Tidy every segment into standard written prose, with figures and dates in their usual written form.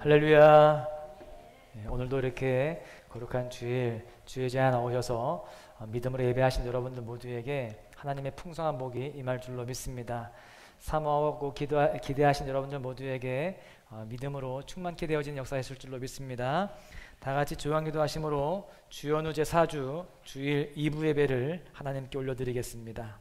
할렐루야. 오늘도 이렇게 거룩한 주일, 주의 제한 나오셔서 믿음으로 예배하신 여러분들 모두에게 하나님의 풍성한 복이 임할 줄로 믿습니다. 사모하고 기대하신 여러분들 모두에게 믿음으로 충만케 되어진 역사 있을 줄로 믿습니다. 다 같이 조용기도 하심으로 주연후 제4주 주일 2부 예배를 하나님께 올려드리겠습니다.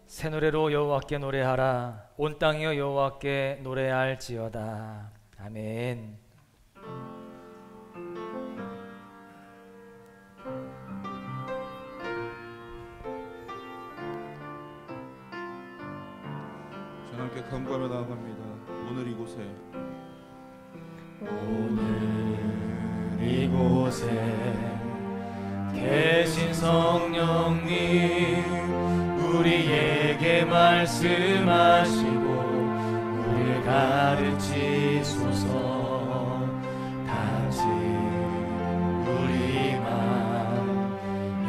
새 노래로 여호와께 노래하라. 온 땅이여 여호와께 노래할지어다. 아멘. 저는 함께 간구하며 나아갑니다. 오늘 이곳에 계신 성령님 우리에게 말씀하시고 우리를 가르치소서. 다시 우리 맘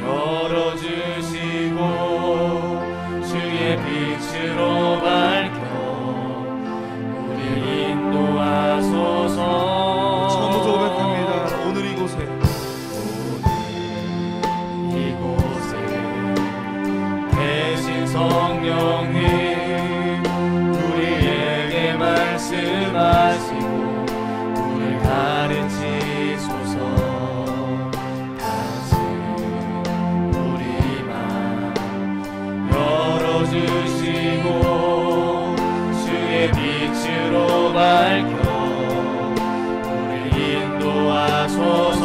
열어주시고 주의 빛으로 밝혀 우리를 인도하소서. 처음부터 고백합니다. 오늘 이곳에 성령님 우리에게 말씀하시고 우리를 가르치소서. 다시 우리 맘 열어주시고 주의 빛으로 밝혀 우리를 인도하소서.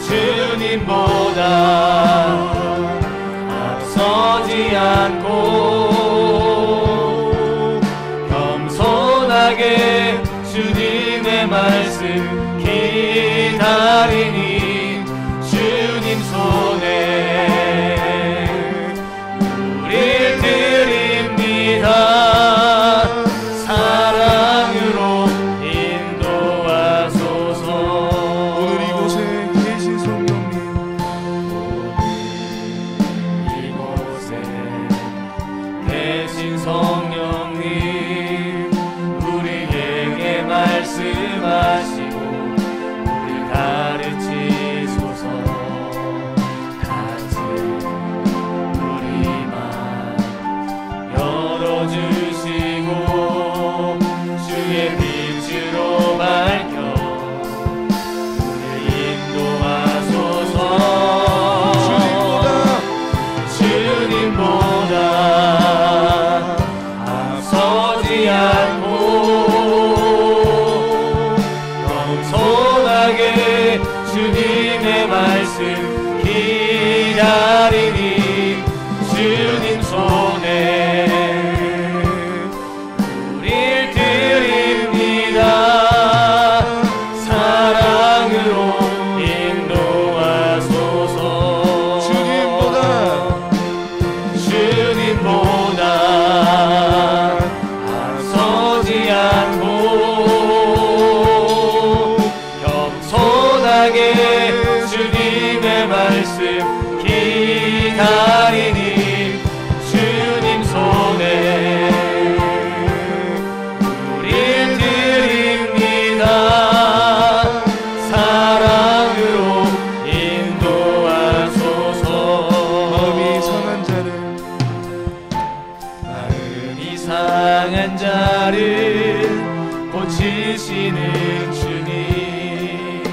주님보다 서지 않고 겸손하게 주님의 말씀 기다리니 주님 손에 우릴 드립니다. 사랑으로 인도하소서. 오늘 이곳에 계신 성령님 성령님 우리에게 말씀하시고 우리를 가르치소서. 같이 우리 맘 열어주시고 주의 빛으로 밝혀 우리를 인도하소서. 주님보다 않고 겸손하게 주님의 말씀 기다리니 주님 손에 우릴 드립니다. 사랑으로 인도하소서. 주님보다 않고 겸손하게 주님의 말씀 기다리니 주님 손에 우릴 드립니다. 사랑으로 인도하소서. 마음이 상한 자를 고치시는 주님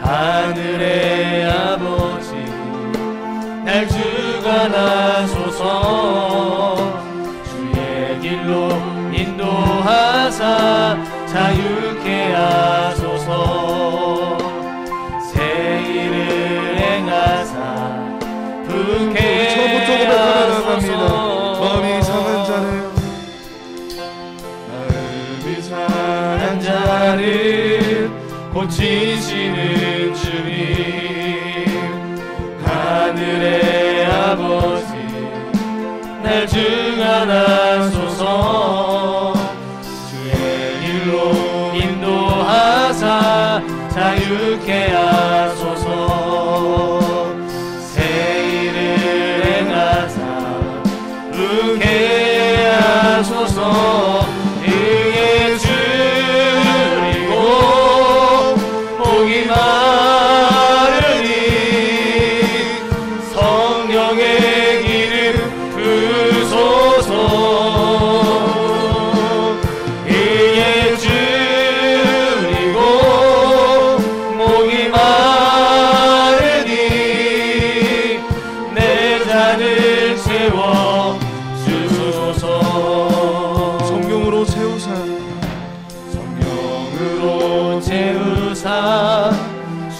하늘의 아버지 날 주관하소서. 주의 길로 인도하사 자유케 하소서. 새 일을 행하사 부케 하소서. 마음이 상한 자를 고치시는 주님 하늘의 아버지 날 증언하소서. 주의 길로 인도하사 자유케 하소서. 새 일을 행하사 부게 하소서. 의에 줄이고 목이 마르니 성령의 기름 부으소서. 의에 줄이고 목이 마르니 내 잔을 채워 주소서. 성령으로 채우사 성령으로 채우사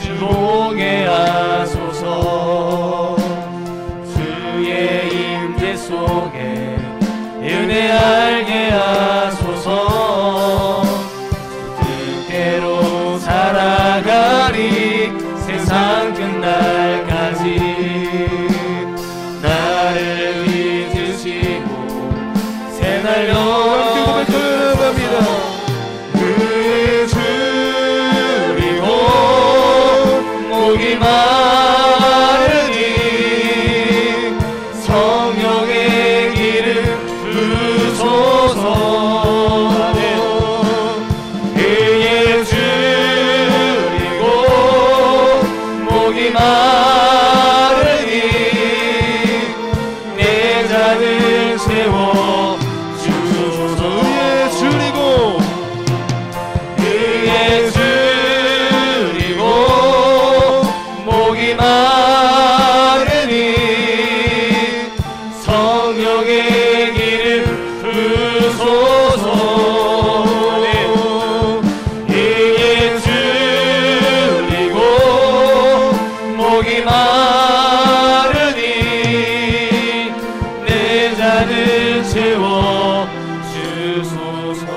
주보게 하소서. 주의 임재 속에 은혜 알게 하소서. 뜻대로 살아가리 세상 끝날까지. 나를 믿으시고 새날 함께 고백합니다. 줄이고 목이 마르니 성령의 기름 부으소서. 의에 줄이고 목이 마르니 내 잔을 채워 주소서. 의에 줄이고 목이 마르니 성령의 기름 부으소서. 의에 줄이고 목이 마르니 내 잔을 채워 주소서.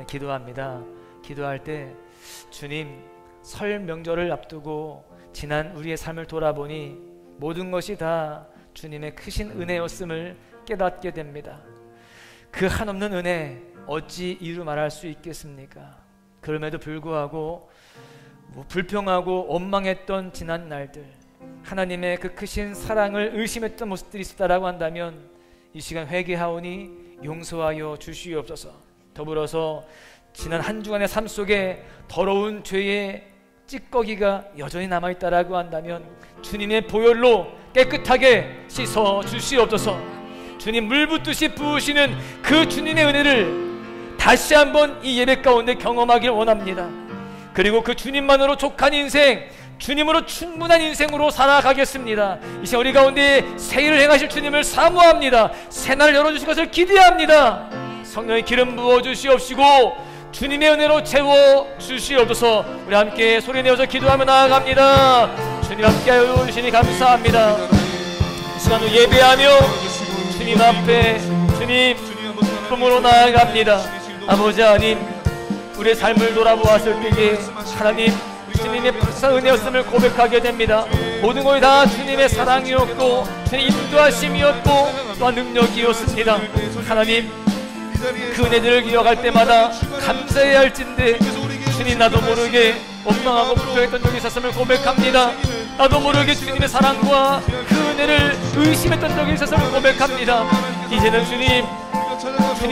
기도합니다. 기도할 때 주님, 설 명절을 앞두고 지난 우리의 삶을 돌아보니 모든 것이 다 주님의 크신 은혜였음을 깨닫게 됩니다. 그 한없는 은혜 어찌 이루 말할 수 있겠습니까? 그럼에도 불구하고 불평하고 원망했던 지난 날들, 하나님의 그 크신 사랑을 의심했던 모습들이 있었다라고 한다면 이 시간 회개하오니 용서하여 주시옵소서. 더불어서 지난 한 주간의 삶 속에 더러운 죄의 찌꺼기가 여전히 남아있다라고 한다면 주님의 보혈로 깨끗하게 씻어 주시옵소서. 주님 물 붓듯이 부으시는 그 주님의 은혜를 다시 한번 이 예배 가운데 경험하길 원합니다. 그리고 그 주님만으로 족한 인생, 주님으로 충분한 인생으로 살아가겠습니다. 이 시간 우리 가운데 새 일을 행하실 주님을 사모합니다. 새날 열어주실 것을 기대합니다. 성령의 기름 부어주시옵시고 주님의 은혜로 채워주시옵소서. 우리 함께 소리내어서 기도하며 나아갑니다. 주님 함께하여 주시니 감사합니다. 이 시간도 예배하며 주님 앞에 주님 품으로 나아갑니다. 아버지 하나님, 우리의 삶을 돌아보았을 때에 하나님 주님의 불쌍한 은혜였음을 고백하게 됩니다. 모든 것이 다 주님의 사랑이었고 주님의 인도하심이었고 또한 능력이었습니다. 하나님 그 은혜들을 기억할 때마다 감사해야 할진데 주님 나도 모르게 원망하고 불평했던 적이 있었음을 고백합니다. 나도 모르게 주님의 사랑과 그 은혜를 의심했던 적이 있었음을 고백합니다. 이제는 주님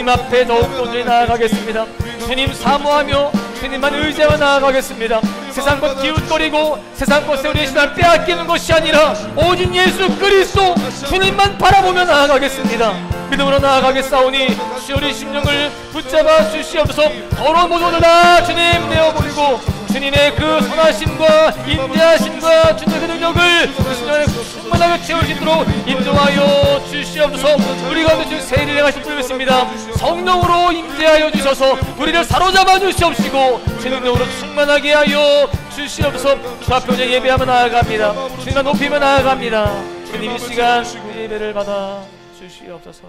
앞에 더욱 온전히 나아가겠습니다. 주님 사모하며 주님만 의지하며 나아가겠습니다. 세상 것 기웃거리고 세상 것에 우리의 시간을 빼앗기는 것이 아니라 오직 예수 그리스도 주님만 바라보며 나아가겠습니다. 믿음으로 나아가겠사오니 주여 우리 심령을 붙잡아 주시옵소서. 더러운 모든 것을 다 주님 내어버리고 주님의 그 선하심과 인자하심과 주님의 그 능력을 그 심령에 충만하게 채우시도록 인도하여 주시옵소서. 우리 가운데 지금 새 일을 행하실 줄 믿습니다. 성령으로 임재하여 주셔서 우리를 사로잡아 주시옵시고 제 능력으로 충만하게 하여 주시옵소서. 주 앞에 오늘 예배하며 나아갑니다. 주님만 높이며 나아갑니다. 주님 이 시간 예배를 받아 주시옵소서.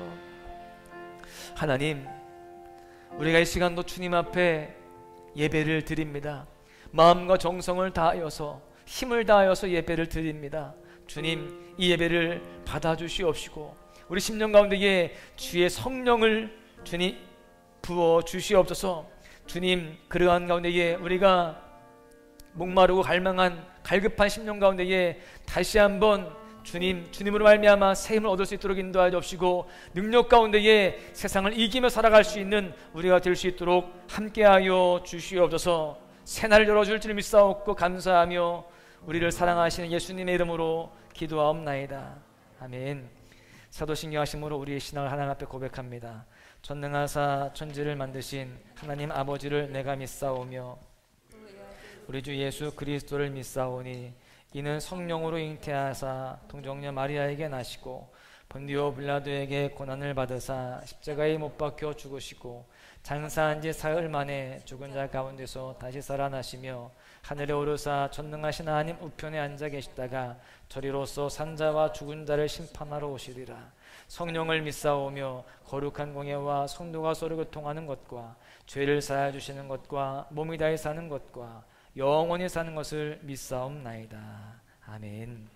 하나님, 우리가 이 시간도 주님 앞에 예배를 드립니다. 마음과 정성을 다하여서 힘을 다하여서 예배를 드립니다. 주님 이 예배를 받아주시옵시고 우리 심령 가운데에 주의 성령을 주님 부어 주시옵소서. 주님 그러한 가운데에 우리가 목마르고 갈급한 심령 가운데에 다시 한번 주님으로 말미암아 새 힘을 얻을 수 있도록 인도하여 주옵시고 능력 가운데에 세상을 이기며 살아갈 수 있는 우리가 될 수 있도록 함께하여 주시옵소서. 새날을 열어줄 줄 믿사옵고 감사하며 우리를 사랑하시는 예수님의 이름으로 기도하옵나이다. 아멘. 사도신경 하심으로 우리의 신앙을 하나님 앞에 고백합니다. 전능하사 천지를 만드신 하나님 아버지를 내가 믿사오며 우리 주 예수 그리스도를 믿사오니 이는 성령으로 잉태하사 동정녀 마리아에게 나시고 본디오 빌라도에게 고난을 받으사 십자가에 못 박혀 죽으시고 장사한 지 사흘 만에 죽은 자 가운데서 다시 살아나시며 하늘에 오르사 전능하신 하나님 우편에 앉아 계시다가 저리로서 산자와 죽은 자를 심판하러 오시리라. 성령을 믿사오며 거룩한 공예와 성도가 서로 교통하는 것과 죄를 사하여 주시는 것과 몸이 다해 사는 것과 영원히 사는 것을 믿사옵나이다. 아멘.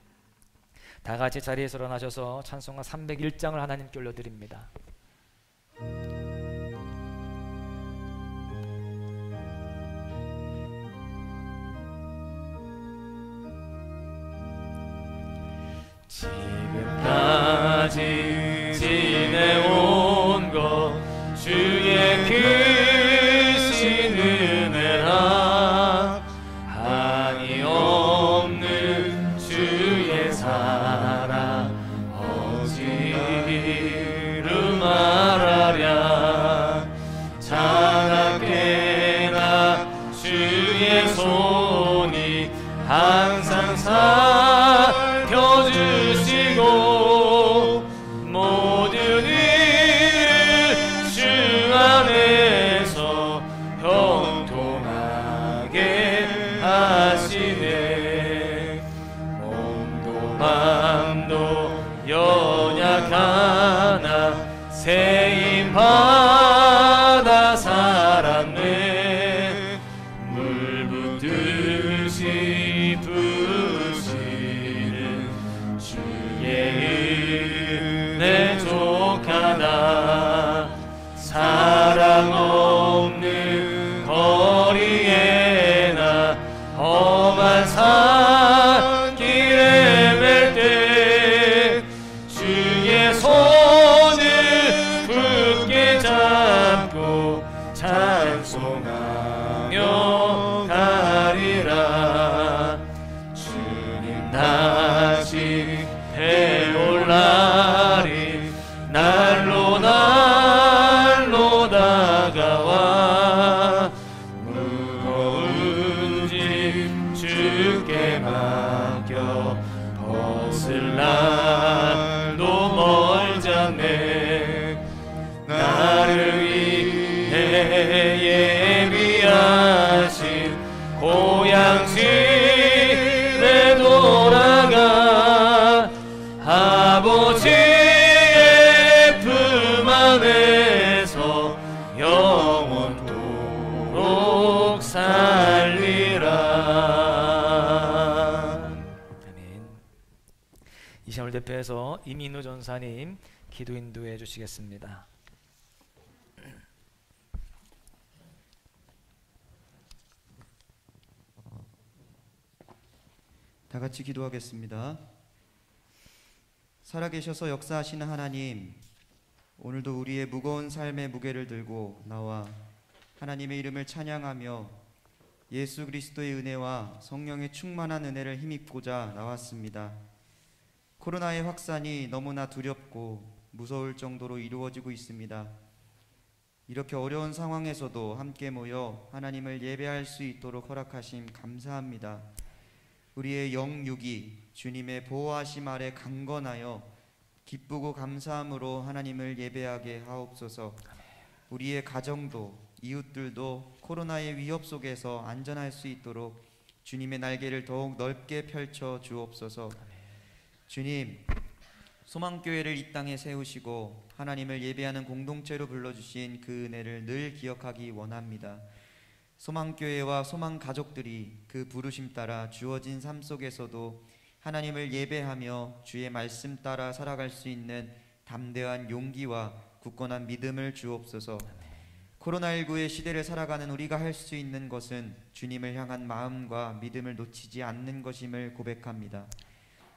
다 같이 자리에서 일어나셔서 찬송가 301장을 하나님께 올려드립니다. 지금까지 지내온 것 주의 크신 은혜라 한이 없는 주의 사랑 어찌로 말하랴 자나깨나 주의 손이 항상 살펴주시고 모든 일을 주 안에서 형통하게 하시네. 몸도 맘도 연약하나 새 힘 받아 살았네. 물 붓듯이 부으시는 주의 은혜 족하다. 사랑 없는 거리에나 험한 산길에 뵐 때 주의 손을 굳게 잡고 찬송하며 가리라. 주님 다시 배올 날이 날로 다가와 무거운 짐 주께 맡겨 벗을 날도 멀잖네. 나를 위해 예비하신 고향 집에 돌아가 아버지의 품 안에서 영원토록 살리라. 아멘. 이 시간을 대표해서 이민우 전사님 기도 인도해 주시겠습니다. 다 같이 기도하겠습니다. 살아계셔서 역사하시는 하나님, 오늘도 우리의 무거운 삶의 무게를 들고 나와 하나님의 이름을 찬양하며 예수 그리스도의 은혜와 성령의 충만한 은혜를 힘입고자 나왔습니다. 코로나의 확산이 너무나 두렵고 무서울 정도로 이루어지고 있습니다. 이렇게 어려운 상황에서도 함께 모여 하나님을 예배할 수 있도록 허락하심 감사합니다. 우리의 영육이 주님의 보호하심 아래 강건하여 기쁘고 감사함으로 하나님을 예배하게 하옵소서. 우리의 가정도 이웃들도 코로나의 위협 속에서 안전할 수 있도록 주님의 날개를 더욱 넓게 펼쳐 주옵소서. 주님, 소망교회를 이 땅에 세우시고 하나님을 예배하는 공동체로 불러주신 그 은혜를 늘 기억하기 원합니다. 소망교회와 소망가족들이 그 부르심 따라 주어진 삶 속에서도 하나님을 예배하며 주의 말씀 따라 살아갈 수 있는 담대한 용기와 굳건한 믿음을 주옵소서. 코로나19의 시대를 살아가는 우리가 할 수 있는 것은 주님을 향한 마음과 믿음을 놓치지 않는 것임을 고백합니다.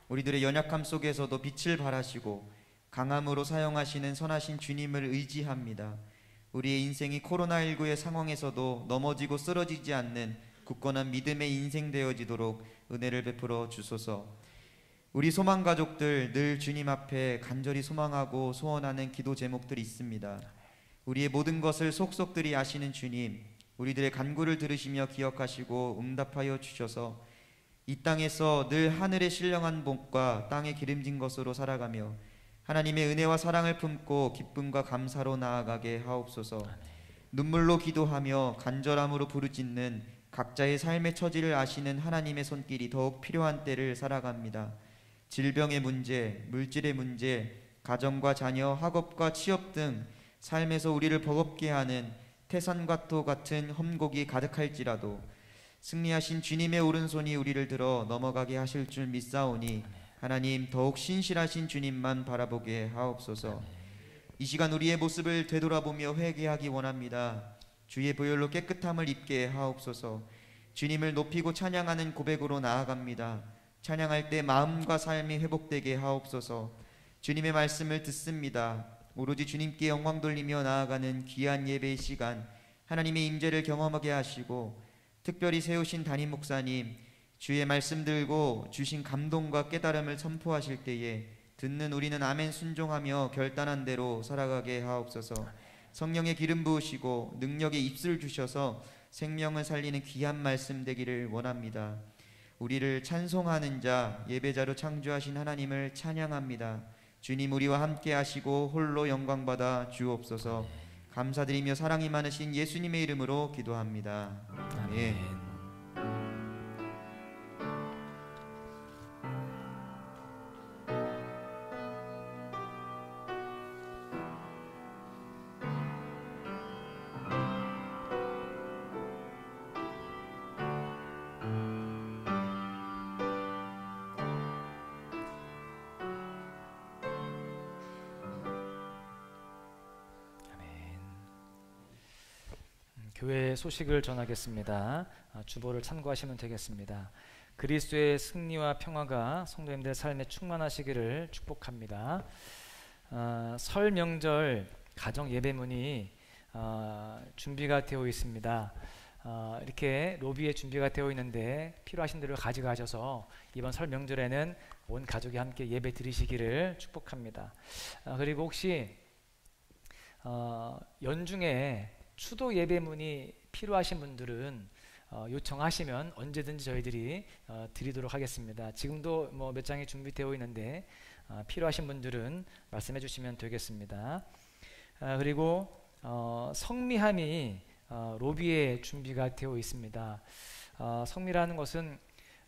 우리들의 연약함 속에서도 빛을 발하시고 강함으로 사용하시는 선하신 주님을 의지합니다. 우리의 인생이 코로나19의 상황에서도 넘어지고 쓰러지지 않는 굳건한 믿음의 인생 되어지도록 은혜를 베풀어 주소서. 우리 소망 가족들 늘 주님 앞에 간절히 소망하고 소원하는 기도 제목들이 있습니다. 우리의 모든 것을 속속들이 아시는 주님, 우리들의 간구를 들으시며 기억하시고 응답하여 주셔서 이 땅에서 늘 하늘의 신령한 복과 땅의 기름진 것으로 살아가며 하나님의 은혜와 사랑을 품고 기쁨과 감사로 나아가게 하옵소서. 눈물로 기도하며 간절함으로 부르짖는 각자의 삶의 처지를 아시는 하나님의 손길이 더욱 필요한 때를 살아갑니다. 질병의 문제, 물질의 문제, 가정과 자녀, 학업과 취업 등 삶에서 우리를 버겁게 하는 태산과 토 같은 험곡이 가득할지라도 승리하신 주님의 오른손이 우리를 들어 넘어가게 하실 줄 믿사오니 하나님 더욱 신실하신 주님만 바라보게 하옵소서. 이 시간 우리의 모습을 되돌아보며 회개하기 원합니다. 주의 보혈로 깨끗함을 입게 하옵소서. 주님을 높이고 찬양하는 고백으로 나아갑니다. 찬양할 때 마음과 삶이 회복되게 하옵소서. 주님의 말씀을 듣습니다. 오로지 주님께 영광 돌리며 나아가는 귀한 예배의 시간, 하나님의 임재를 경험하게 하시고 특별히 세우신 담임 목사님, 주의 말씀 들고 주신 감동과 깨달음을 선포하실 때에 듣는 우리는 아멘 순종하며 결단한 대로 살아가게 하옵소서. 성령의 기름 부으시고 능력의 입술 주셔서 생명을 살리는 귀한 말씀 되기를 원합니다. 우리를 찬송하는 자, 예배자로 창조하신 하나님을 찬양합니다. 주님 우리와 함께 하시고 홀로 영광받아 주옵소서. 감사드리며 사랑이 많으신 예수님의 이름으로 기도합니다. 아멘. 교회 소식을 전하겠습니다. 주보를 참고하시면 되겠습니다. 그리스도의 승리와 평화가 성도님들 삶에 충만하시기를 축복합니다. 설 명절 가정 예배문이 준비가 되어 있습니다. 이렇게 로비에 준비가 되어 있는데 필요하신 대로 가져가셔서 이번 설 명절에는 온 가족이 함께 예배 드리시기를 축복합니다. 그리고 혹시 연중에 추도 예배문이 필요하신 분들은 요청하시면 언제든지 저희들이 드리도록 하겠습니다. 지금도 몇 장이 준비되어 있는데 필요하신 분들은 말씀해 주시면 되겠습니다. 그리고 성미함이 로비에 준비가 되어 있습니다. 성미라는 것은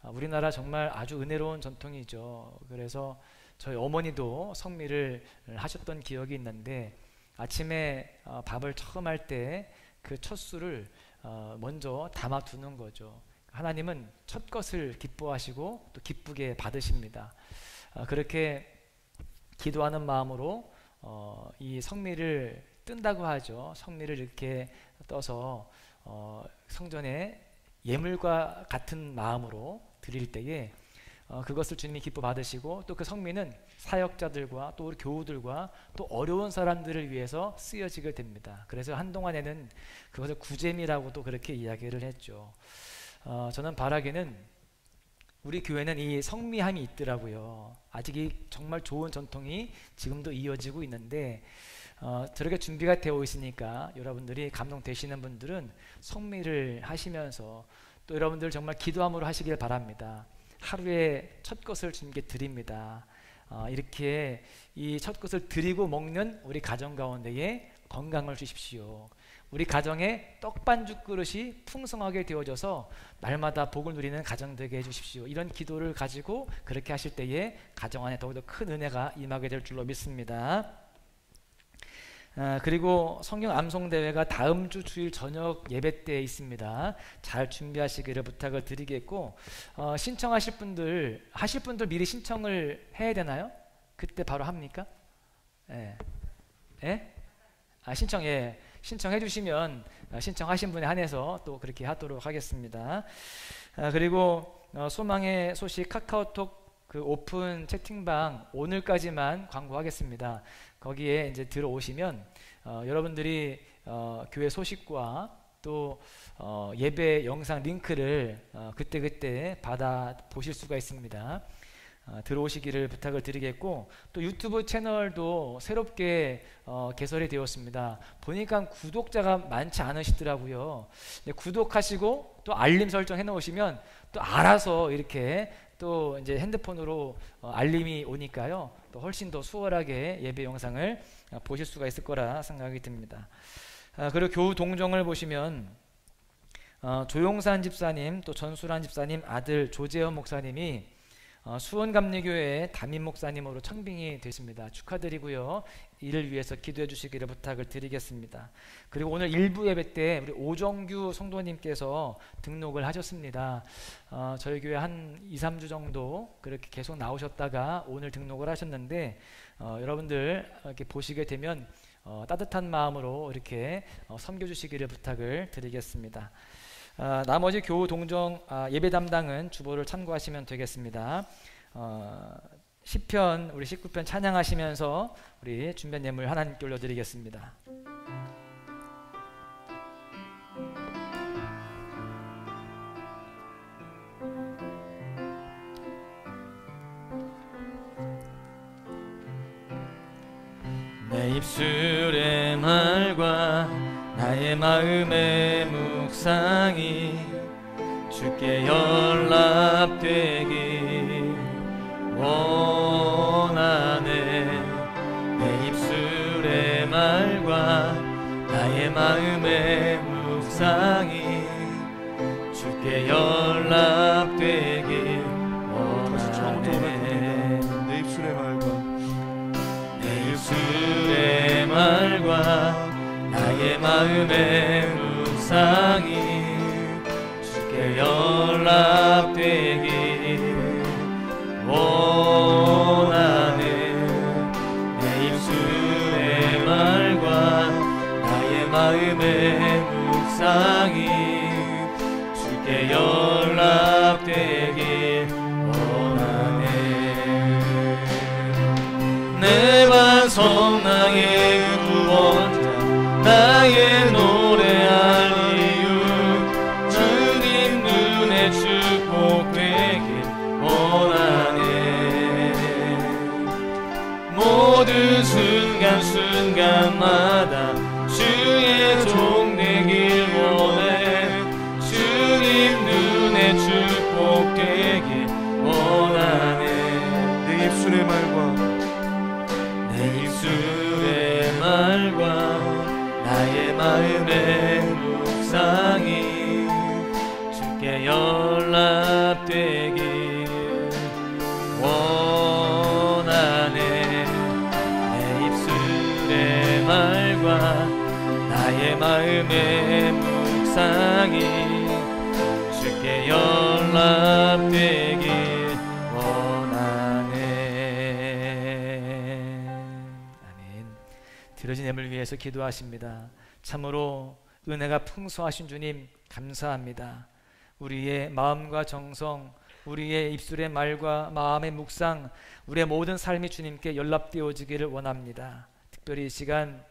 우리나라 정말 아주 은혜로운 전통이죠. 그래서 저희 어머니도 성미를 하셨던 기억이 있는데 아침에 밥을 처음 할 때 그 첫 술을 먼저 담아두는 거죠. 하나님은 첫 것을 기뻐하시고 또 기쁘게 받으십니다. 그렇게 기도하는 마음으로 이 성미를 뜬다고 하죠. 성미를 이렇게 떠서 성전에 예물과 같은 마음으로 드릴 때에 그것을 주님이 기뻐 받으시고 또 그 성미는 사역자들과 또 우리 교우들과 또 어려운 사람들을 위해서 쓰여지게 됩니다. 그래서 한동안에는 그것을 구제미라고도 그렇게 이야기를 했죠. 저는 바라기는 우리 교회는 이 성미함이 있더라고요. 아직 이 정말 좋은 전통이 지금도 이어지고 있는데 저렇게 준비가 되어 있으니까 여러분들이 감동되시는 분들은 성미를 하시면서 또 여러분들 정말 기도함으로 하시길 바랍니다. 하루에 첫 것을 주님께 드립니다. 이렇게 이 첫 것을 드리고 먹는 우리 가정 가운데에 건강을 주십시오. 우리 가정에 떡반죽 그릇이 풍성하게 되어져서 날마다 복을 누리는 가정 되게 해주십시오. 이런 기도를 가지고 그렇게 하실 때에 가정 안에 더욱더 큰 은혜가 임하게 될 줄로 믿습니다. 그리고 성경 암송 대회가 다음 주 주일 저녁 예배 때 있습니다. 잘 준비하시기를 부탁을 드리겠고, 신청하실 분들 하실 분들 미리 신청을 해야 되나요? 그때 바로 합니까? 예. 예? 신청해 주시면 신청하신 분에 한해서 또 그렇게 하도록 하겠습니다. 그리고 소망의 소식 카카오톡 그 오픈 채팅방 오늘까지만 광고하겠습니다. 거기에 이제 들어오시면 여러분들이 교회 소식과 또 예배 영상 링크를 그때그때 받아 보실 수가 있습니다. 들어오시기를 부탁을 드리겠고, 또 유튜브 채널도 새롭게 개설이 되었습니다. 보니까 구독자가 많지 않으시더라고요. 구독하시고 또 알림 설정 해 놓으시면 또 알아서 이렇게 또 이제 핸드폰으로 알림이 오니까요, 또 훨씬 더 수월하게 예배 영상을 보실 수가 있을 거라 생각이 듭니다. 그리고 교우 동정을 보시면 조용산 집사님, 또 전수란 집사님 아들 조재현 목사님이 수원감리교회 담임 목사님으로 청빙이 되십니다. 축하드리고요. 이를 위해서 기도해 주시기를 부탁을 드리겠습니다. 그리고 오늘 일부 예배 때 우리 오정규 성도님께서 등록을 하셨습니다. 저희 교회 한 2-3주 정도 그렇게 계속 나오셨다가 오늘 등록을 하셨는데, 여러분들 이렇게 보시게 되면 따뜻한 마음으로 이렇게 섬겨주시기를 부탁을 드리겠습니다. 나머지 교우 동정 예배 담당은 주보를 참고하시면 되겠습니다. 시편 우리 19편 찬양하시면서 우리 준비한 예물 하나님께 올려드리겠습니다. 내 입술의 말과 나의 마음의 묵상이 주께 연락되길 원하네. 내 입술의 말과 나의 마음의 묵상이 주께 연락되길 원하네. 내 입술의 말과 내 입술의 말과 나의 마음의 묵상이 주께 연락되길 원하네. 내 입술의 말과 나의 마음의 묵상이 주께 연락되길 원하네. 내 반석 나의 구원자 나의 노래할 이유 주님 눈에 축복되길 원하네. 모든 순간순간마다 주의 종 되길 원해. 주님 눈에 축복되길 원하네. 내 입술의 말과 내 입술의 말과 나의 마음의 묵상이 주께 연락되길 원하네. 내 입술의 말과 나의 마음의 묵상이 주께 연락되길 원하네. 아멘. 드려진 예물 위해서 기도하십니다. 참으로 은혜가 풍성하신 주님 감사합니다. 우리의 마음과 정성, 우리의 입술의 말과 마음의 묵상, 우리의 모든 삶이 주님께 연락되어지기를 원합니다. 특별히 이 시간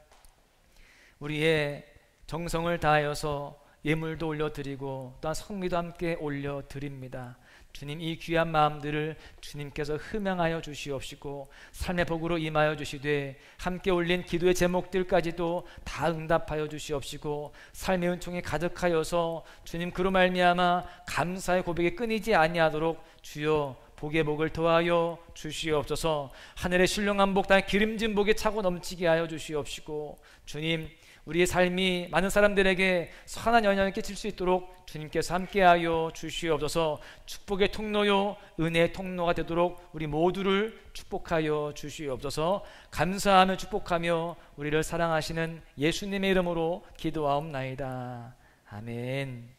우리의 정성을 다하여서 예물도 올려드리고 또한 성미도 함께 올려드립니다. 주님, 이 귀한 마음들을 주님께서 흠양하여 주시옵시고 삶의 복으로 임하여 주시되 함께 올린 기도의 제목들까지도 다 응답하여 주시옵시고 삶의 은총이 가득하여서 주님 그로 말미암아 감사의 고백이 끊이지 아니하도록 주여 복의 복을 더하여 주시옵소서. 하늘의 신령한 복 다 기름진 복이 차고 넘치게 하여 주시옵시고 주님 우리의 삶이 많은 사람들에게 선한 영향을 끼칠 수 있도록 주님께서 함께하여 주시옵소서. 축복의 통로요 은혜의 통로가 되도록 우리 모두를 축복하여 주시옵소서. 감사하며 축복하며 우리를 사랑하시는 예수님의 이름으로 기도하옵나이다. 아멘.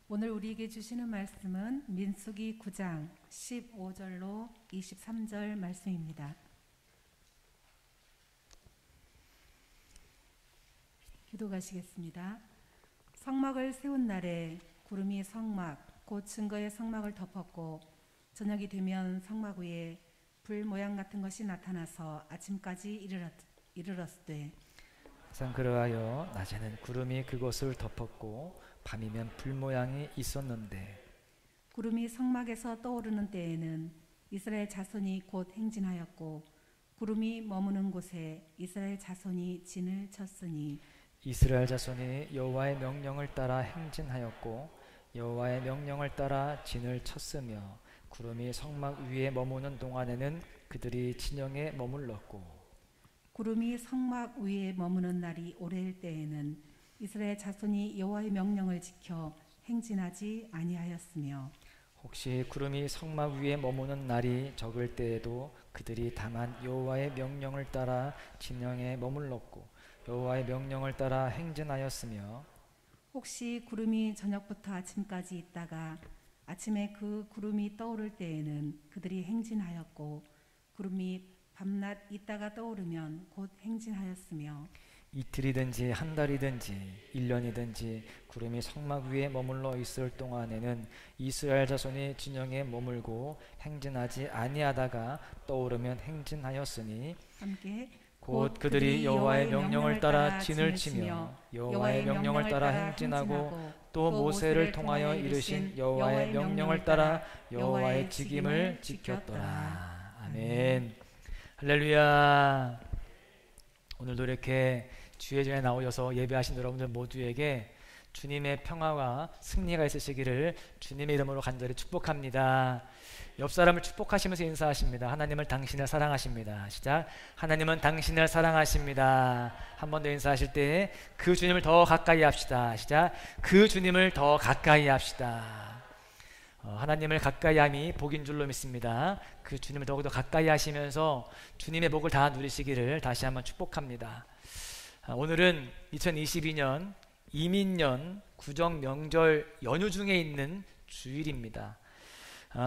오늘 우리에게 주시는 말씀은 민수기 9장 15절로 23절 말씀입니다. 기도하시겠습니다. 성막을 세운 날에 구름이 성막 곧 증거의 성막을 덮었고 저녁이 되면 성막 위에 불 모양 같은 것이 나타나서 아침까지 이르렀으되 항상 그러하여 낮에는 구름이 그곳을 덮었고 밤이면 불 모양이 있었는데 구름이 성막에서 떠오르는 때에는 이스라엘 자손이 곧 행진하였고 구름이 머무는 곳에 이스라엘 자손이 진을 쳤으니 이스라엘 자손이 여호와의 명령을 따라 행진하였고 여호와의 명령을 따라 진을 쳤으며 구름이 성막 위에 머무는 동안에는 그들이 진영에 머물렀고 구름이 성막 위에 머무는 날이 오래일 때에는 이스라엘 자손이 여호와의 명령을 지켜 행진하지 아니하였으며 혹시 구름이 성막 위에 머무는 날이 적을 때에도 그들이 다만 여호와의 명령을 따라 진영에 머물렀고 여호와의 명령을 따라 행진하였으며 혹시 구름이 저녁부터 아침까지 있다가 아침에 그 구름이 떠오를 때에는 그들이 행진하였고 구름이 밤낮 있다가 떠오르면 곧 행진하였으며 이틀이든지 한 달이든지 1년이든지 구름이 성막 위에 머물러 있을 동안에는 이스라엘 자손이 진영에 머물고 행진하지 아니하다가 떠오르면 행진하였으니 함께 곧 그들이 여호와의 명령을 따라 진을 치며 여호와의 명령을 따라 행진하고 또 모세를 통하여 이르신 여호와의 명령을 따라 여호와의 직임을 지켰더라. 아멘. 할렐루야. 오늘도 이렇게 주의 전에 나오셔서 예배하신 여러분들 모두에게 주님의 평화와 승리가 있으시기를 주님의 이름으로 간절히 축복합니다. 옆 사람을 축복하시면서 인사하십니다. 하나님을 당신을 사랑하십니다. 시작. 하나님은 당신을 사랑하십니다. 한 번 더 인사하실 때 그 주님을 더 가까이 합시다. 시작. 그 주님을 더 가까이 합시다. 하나님을 가까이 함이 복인 줄로 믿습니다. 그 주님을 더욱더 가까이 하시면서 주님의 복을 다 누리시기를 다시 한번 축복합니다. 오늘은 2022년 이민년 구정 명절 연휴 중에 있는 주일입니다.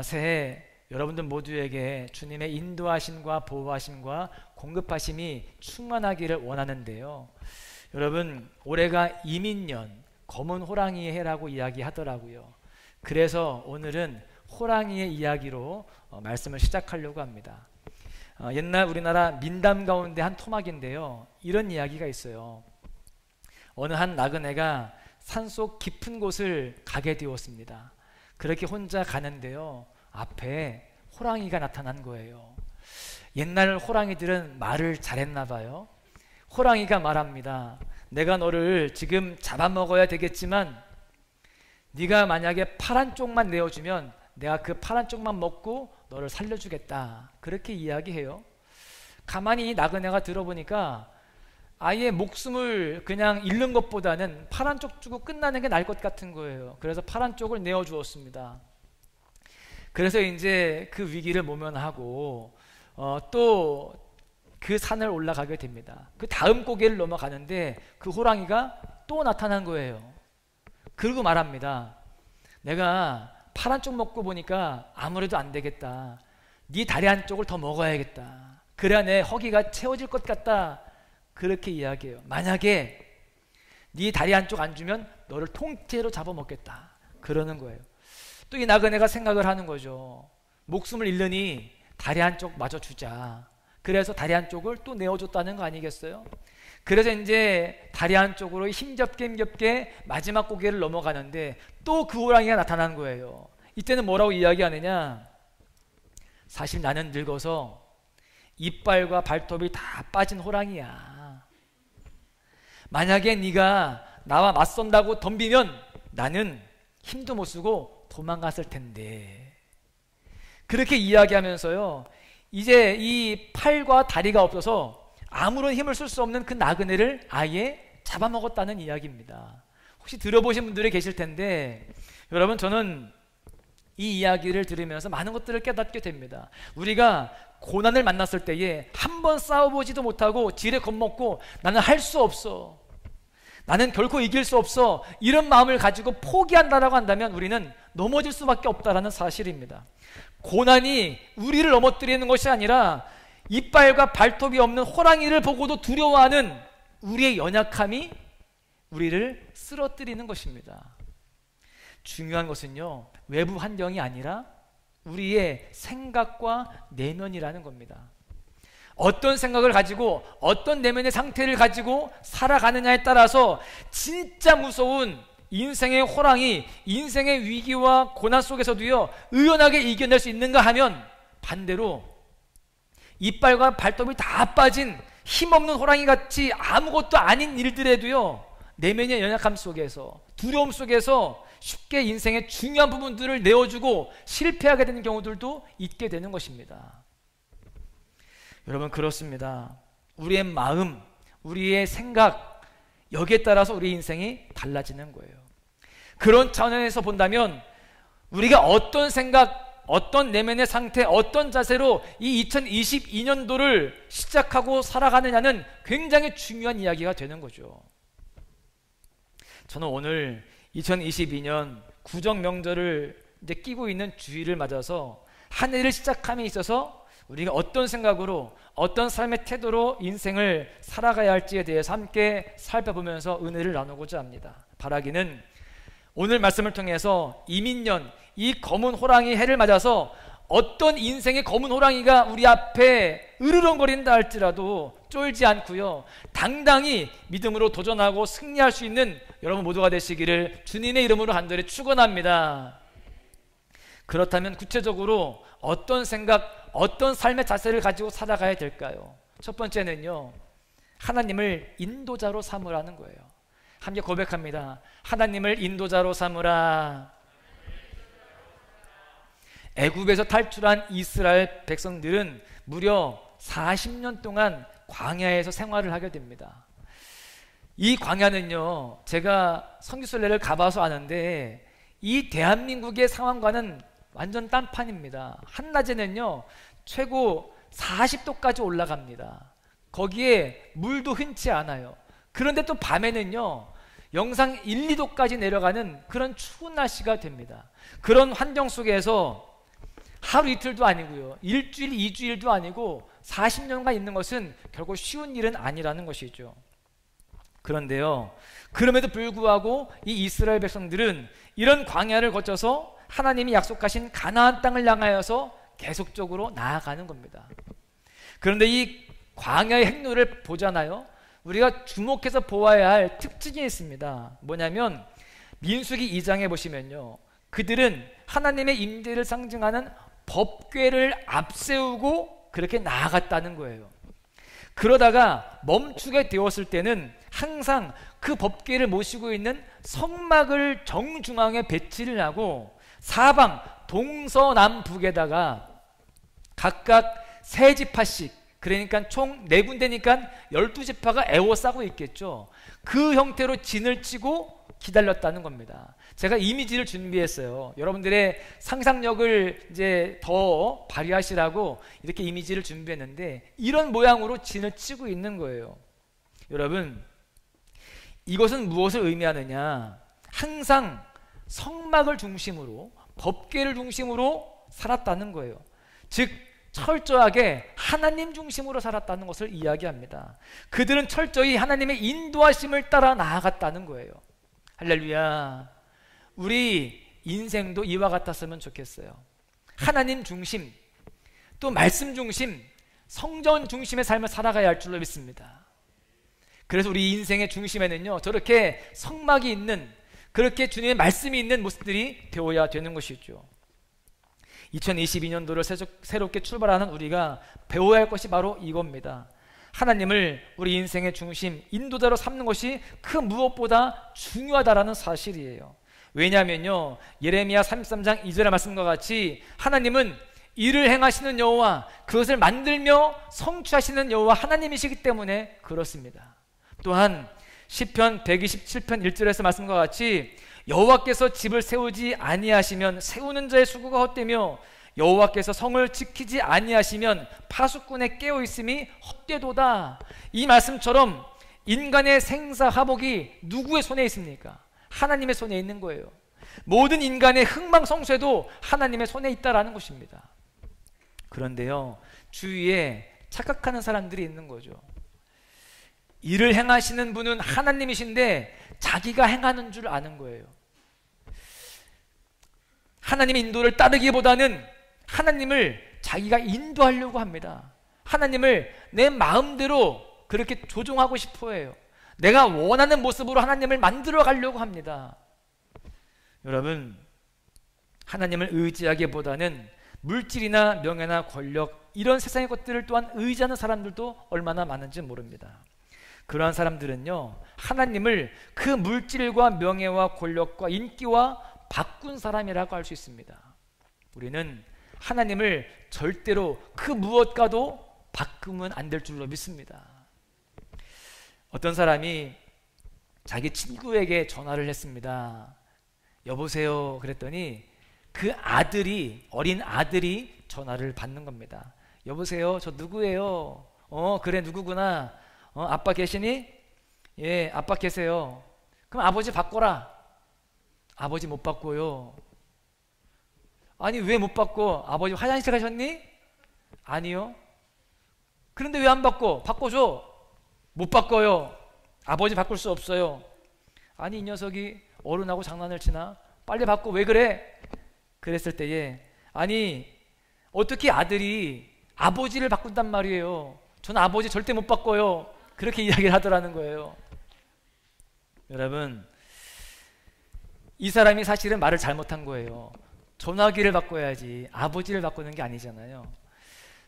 새해 여러분들 모두에게 주님의 인도하심과 보호하심과 공급하심이 충만하기를 원하는데요. 여러분, 올해가 이민년 검은 호랑이의 해라고 이야기하더라고요. 그래서 오늘은 호랑이의 이야기로 말씀을 시작하려고 합니다. 옛날 우리나라 민담 가운데 한 토막인데요. 이런 이야기가 있어요. 어느 한 나그네가 산속 깊은 곳을 가게 되었습니다. 그렇게 혼자 가는데요. 앞에 호랑이가 나타난 거예요. 옛날 호랑이들은 말을 잘했나 봐요. 호랑이가 말합니다. 내가 너를 지금 잡아먹어야 되겠지만 네가 만약에 파란 쪽만 내어주면 내가 그 파란 쪽만 먹고 너를 살려주겠다. 그렇게 이야기해요. 가만히 나그네가 들어보니까 아예 목숨을 그냥 잃는 것보다는 파란 쪽 주고 끝나는 게 나을 것 같은 거예요. 그래서 파란 쪽을 내어주었습니다. 그래서 이제 그 위기를 모면하고 또 그 산을 올라가게 됩니다. 그 다음 고개를 넘어가는데 그 호랑이가 또 나타난 거예요. 그리고 말합니다. 내가 파란 쪽 먹고 보니까 아무래도 안 되겠다. 네 다리 한쪽을 더 먹어야겠다. 그래야 내 허기가 채워질 것 같다. 그렇게 이야기해요. 만약에 네 다리 한쪽 안 주면 너를 통째로 잡아먹겠다. 그러는 거예요. 또 이 나그네가 생각을 하는 거죠. 목숨을 잃으니 다리 한쪽 마저 주자. 그래서 다리 한쪽을 또 내어줬다는 거 아니겠어요? 그래서 이제 다리 한쪽으로 힘겹게 마지막 고개를 넘어가는데 또 그 호랑이가 나타난 거예요. 이때는 뭐라고 이야기하느냐? 사실 나는 늙어서 이빨과 발톱이 다 빠진 호랑이야. 만약에 네가 나와 맞선다고 덤비면 나는 힘도 못 쓰고 도망갔을 텐데. 그렇게 이야기하면서요, 이제 이 팔과 다리가 없어서 아무런 힘을 쓸 수 없는 그 나그네를 아예 잡아먹었다는 이야기입니다. 혹시 들어보신 분들이 계실 텐데, 여러분, 저는 이 이야기를 들으면서 많은 것들을 깨닫게 됩니다. 우리가 고난을 만났을 때에 한 번 싸워보지도 못하고 지레 겁먹고 나는 할 수 없어, 나는 결코 이길 수 없어, 이런 마음을 가지고 포기한다라고 한다면 우리는 넘어질 수밖에 없다라는 사실입니다. 고난이 우리를 넘어뜨리는 것이 아니라 이빨과 발톱이 없는 호랑이를 보고도 두려워하는 우리의 연약함이 우리를 쓰러뜨리는 것입니다. 중요한 것은요, 외부 환경이 아니라 우리의 생각과 내면이라는 겁니다. 어떤 생각을 가지고 어떤 내면의 상태를 가지고 살아가느냐에 따라서 진짜 무서운 인생의 호랑이, 인생의 위기와 고난 속에서도요 의연하게 이겨낼 수 있는가 하면, 반대로 이빨과 발톱이 다 빠진 힘없는 호랑이같이 아무것도 아닌 일들에도요 내면의 연약함 속에서, 두려움 속에서 쉽게 인생의 중요한 부분들을 내어주고 실패하게 되는 경우들도 있게 되는 것입니다. 여러분, 그렇습니다. 우리의 마음, 우리의 생각, 여기에 따라서 우리 인생이 달라지는 거예요. 그런 차원에서 본다면 우리가 어떤 생각, 어떤 내면의 상태, 어떤 자세로 이 2022년도를 시작하고 살아가느냐는 굉장히 중요한 이야기가 되는 거죠. 저는 오늘 2022년 구정 명절을 이제 끼고 있는 주일을 맞아서 한 해를 시작함에 있어서 우리가 어떤 생각으로, 어떤 삶의 태도로 인생을 살아가야 할지에 대해서 함께 살펴보면서 은혜를 나누고자 합니다. 바라기는 오늘 말씀을 통해서 이민년, 이 검은 호랑이 해를 맞아서 어떤 인생의 검은 호랑이가 우리 앞에 으르렁거린다 할지라도 쫄지 않고요, 당당히 믿음으로 도전하고 승리할 수 있는 여러분 모두가 되시기를 주님의 이름으로 간절히 축원합니다. 그렇다면 구체적으로 어떤 생각, 어떤 삶의 자세를 가지고 살아가야 될까요? 첫 번째는요, 하나님을 인도자로 삼으라는 거예요. 함께 고백합니다. 하나님을 인도자로 삼으라. 애굽에서 탈출한 이스라엘 백성들은 무려 40년 동안 광야에서 생활을 하게 됩니다. 이 광야는요, 제가 선교순례를 가봐서 아는데 이 대한민국의 상황과는 완전 딴판입니다. 한낮에는요 최고 40도까지 올라갑니다. 거기에 물도 흔치 않아요. 그런데 또 밤에는요 영상 1, 2도까지 내려가는 그런 추운 날씨가 됩니다. 그런 환경 속에서 하루 이틀도 아니고요, 일주일, 2주일도 아니고 40년간 있는 것은 결코 쉬운 일은 아니라는 것이죠. 그런데요, 그럼에도 불구하고 이 이스라엘 백성들은 이런 광야를 거쳐서 하나님이 약속하신 가나안 땅을 향하여서 계속적으로 나아가는 겁니다. 그런데 이 광야의 행로를 보잖아요. 우리가 주목해서 보아야 할 특징이 있습니다. 뭐냐면 민수기 2장에 보시면요, 그들은 하나님의 임재를 상징하는 법궤를 앞세우고 그렇게 나아갔다는 거예요. 그러다가 멈추게 되었을 때는 항상 그 법궤를 모시고 있는 성막을 정중앙에 배치를 하고 사방 동서남북에다가 각각 3지파씩, 그러니까 총 4군데니까 12지파가 에워싸고 있겠죠. 그 형태로 진을 치고 기다렸다는 겁니다. 제가 이미지를 준비했어요. 여러분들의 상상력을 이제 더 발휘하시라고 이렇게 이미지를 준비했는데, 이런 모양으로 진을 치고 있는 거예요. 여러분, 이것은 무엇을 의미하느냐? 항상 성막을 중심으로, 법궤를 중심으로 살았다는 거예요. 즉 철저하게 하나님 중심으로 살았다는 것을 이야기합니다. 그들은 철저히 하나님의 인도하심을 따라 나아갔다는 거예요. 할렐루야. 우리 인생도 이와 같았으면 좋겠어요. 하나님 중심, 또 말씀 중심, 성전 중심의 삶을 살아가야 할 줄로 믿습니다. 그래서 우리 인생의 중심에는요 저렇게 성막이 있는, 그렇게 주님의 말씀이 있는 모습들이 되어야 되는 것이죠. 2022년도를 새롭게 출발하는 우리가 배워야 할 것이 바로 이겁니다. 하나님을 우리 인생의 중심, 인도자로 삼는 것이 그 무엇보다 중요하다라는 사실이에요. 왜냐하면요, 예레미야 33장 2절의 말씀과 같이 하나님은 일을 행하시는 여호와, 그것을 만들며 성취하시는 여호와 하나님이시기 때문에 그렇습니다. 또한 시편 127편 1절에서 말씀과 같이 여호와께서 집을 세우지 아니하시면 세우는 자의 수고가 헛되며 여호와께서 성을 지키지 아니하시면 파수꾼의 깨어 있음이 헛되도다. 이 말씀처럼 인간의 생사화복이 누구의 손에 있습니까? 하나님의 손에 있는 거예요. 모든 인간의 흥망성쇠도 하나님의 손에 있다라는 것입니다. 그런데요, 주위에 착각하는 사람들이 있는 거죠. 일을 행하시는 분은 하나님이신데 자기가 행하는 줄 아는 거예요. 하나님의 인도를 따르기보다는 하나님을 자기가 인도하려고 합니다. 하나님을 내 마음대로 그렇게 조종하고 싶어 해요. 내가 원하는 모습으로 하나님을 만들어 가려고 합니다. 여러분, 하나님을 의지하기보다는 물질이나 명예나 권력, 이런 세상의 것들을 또한 의지하는 사람들도 얼마나 많은지 모릅니다. 그러한 사람들은요, 하나님을 그 물질과 명예와 권력과 인기와 바꾼 사람이라고 할 수 있습니다. 우리는 하나님을 절대로 그 무엇과도 바꾸면 안 될 줄로 믿습니다. 어떤 사람이 자기 친구에게 전화를 했습니다. 여보세요 그랬더니 그 아들이, 어린 아들이 전화를 받는 겁니다. 여보세요, 저 누구예요? 그래, 누구구나. 아빠 계시니? 예, 아빠 계세요. 그럼 아버지 바꿔라. 아버지 못 바꿔요. 아니, 왜 못 바꿔? 아버지 화장실 가셨니? 아니요. 그런데 왜 안 바꿔? 바꿔줘. 못 바꿔요. 아버지 바꿀 수 없어요. 아니, 이 녀석이 어른하고 장난을 치나? 빨리 바꿔. 왜 그래? 그랬을 때에, 아니, 어떻게 아들이 아버지를 바꾼단 말이에요. 저는 아버지 절대 못 바꿔요. 그렇게 이야기를 하더라는 거예요. 여러분, 이 사람이 사실은 말을 잘못한 거예요. 전화기를 바꿔야지 아버지를 바꾸는 게 아니잖아요.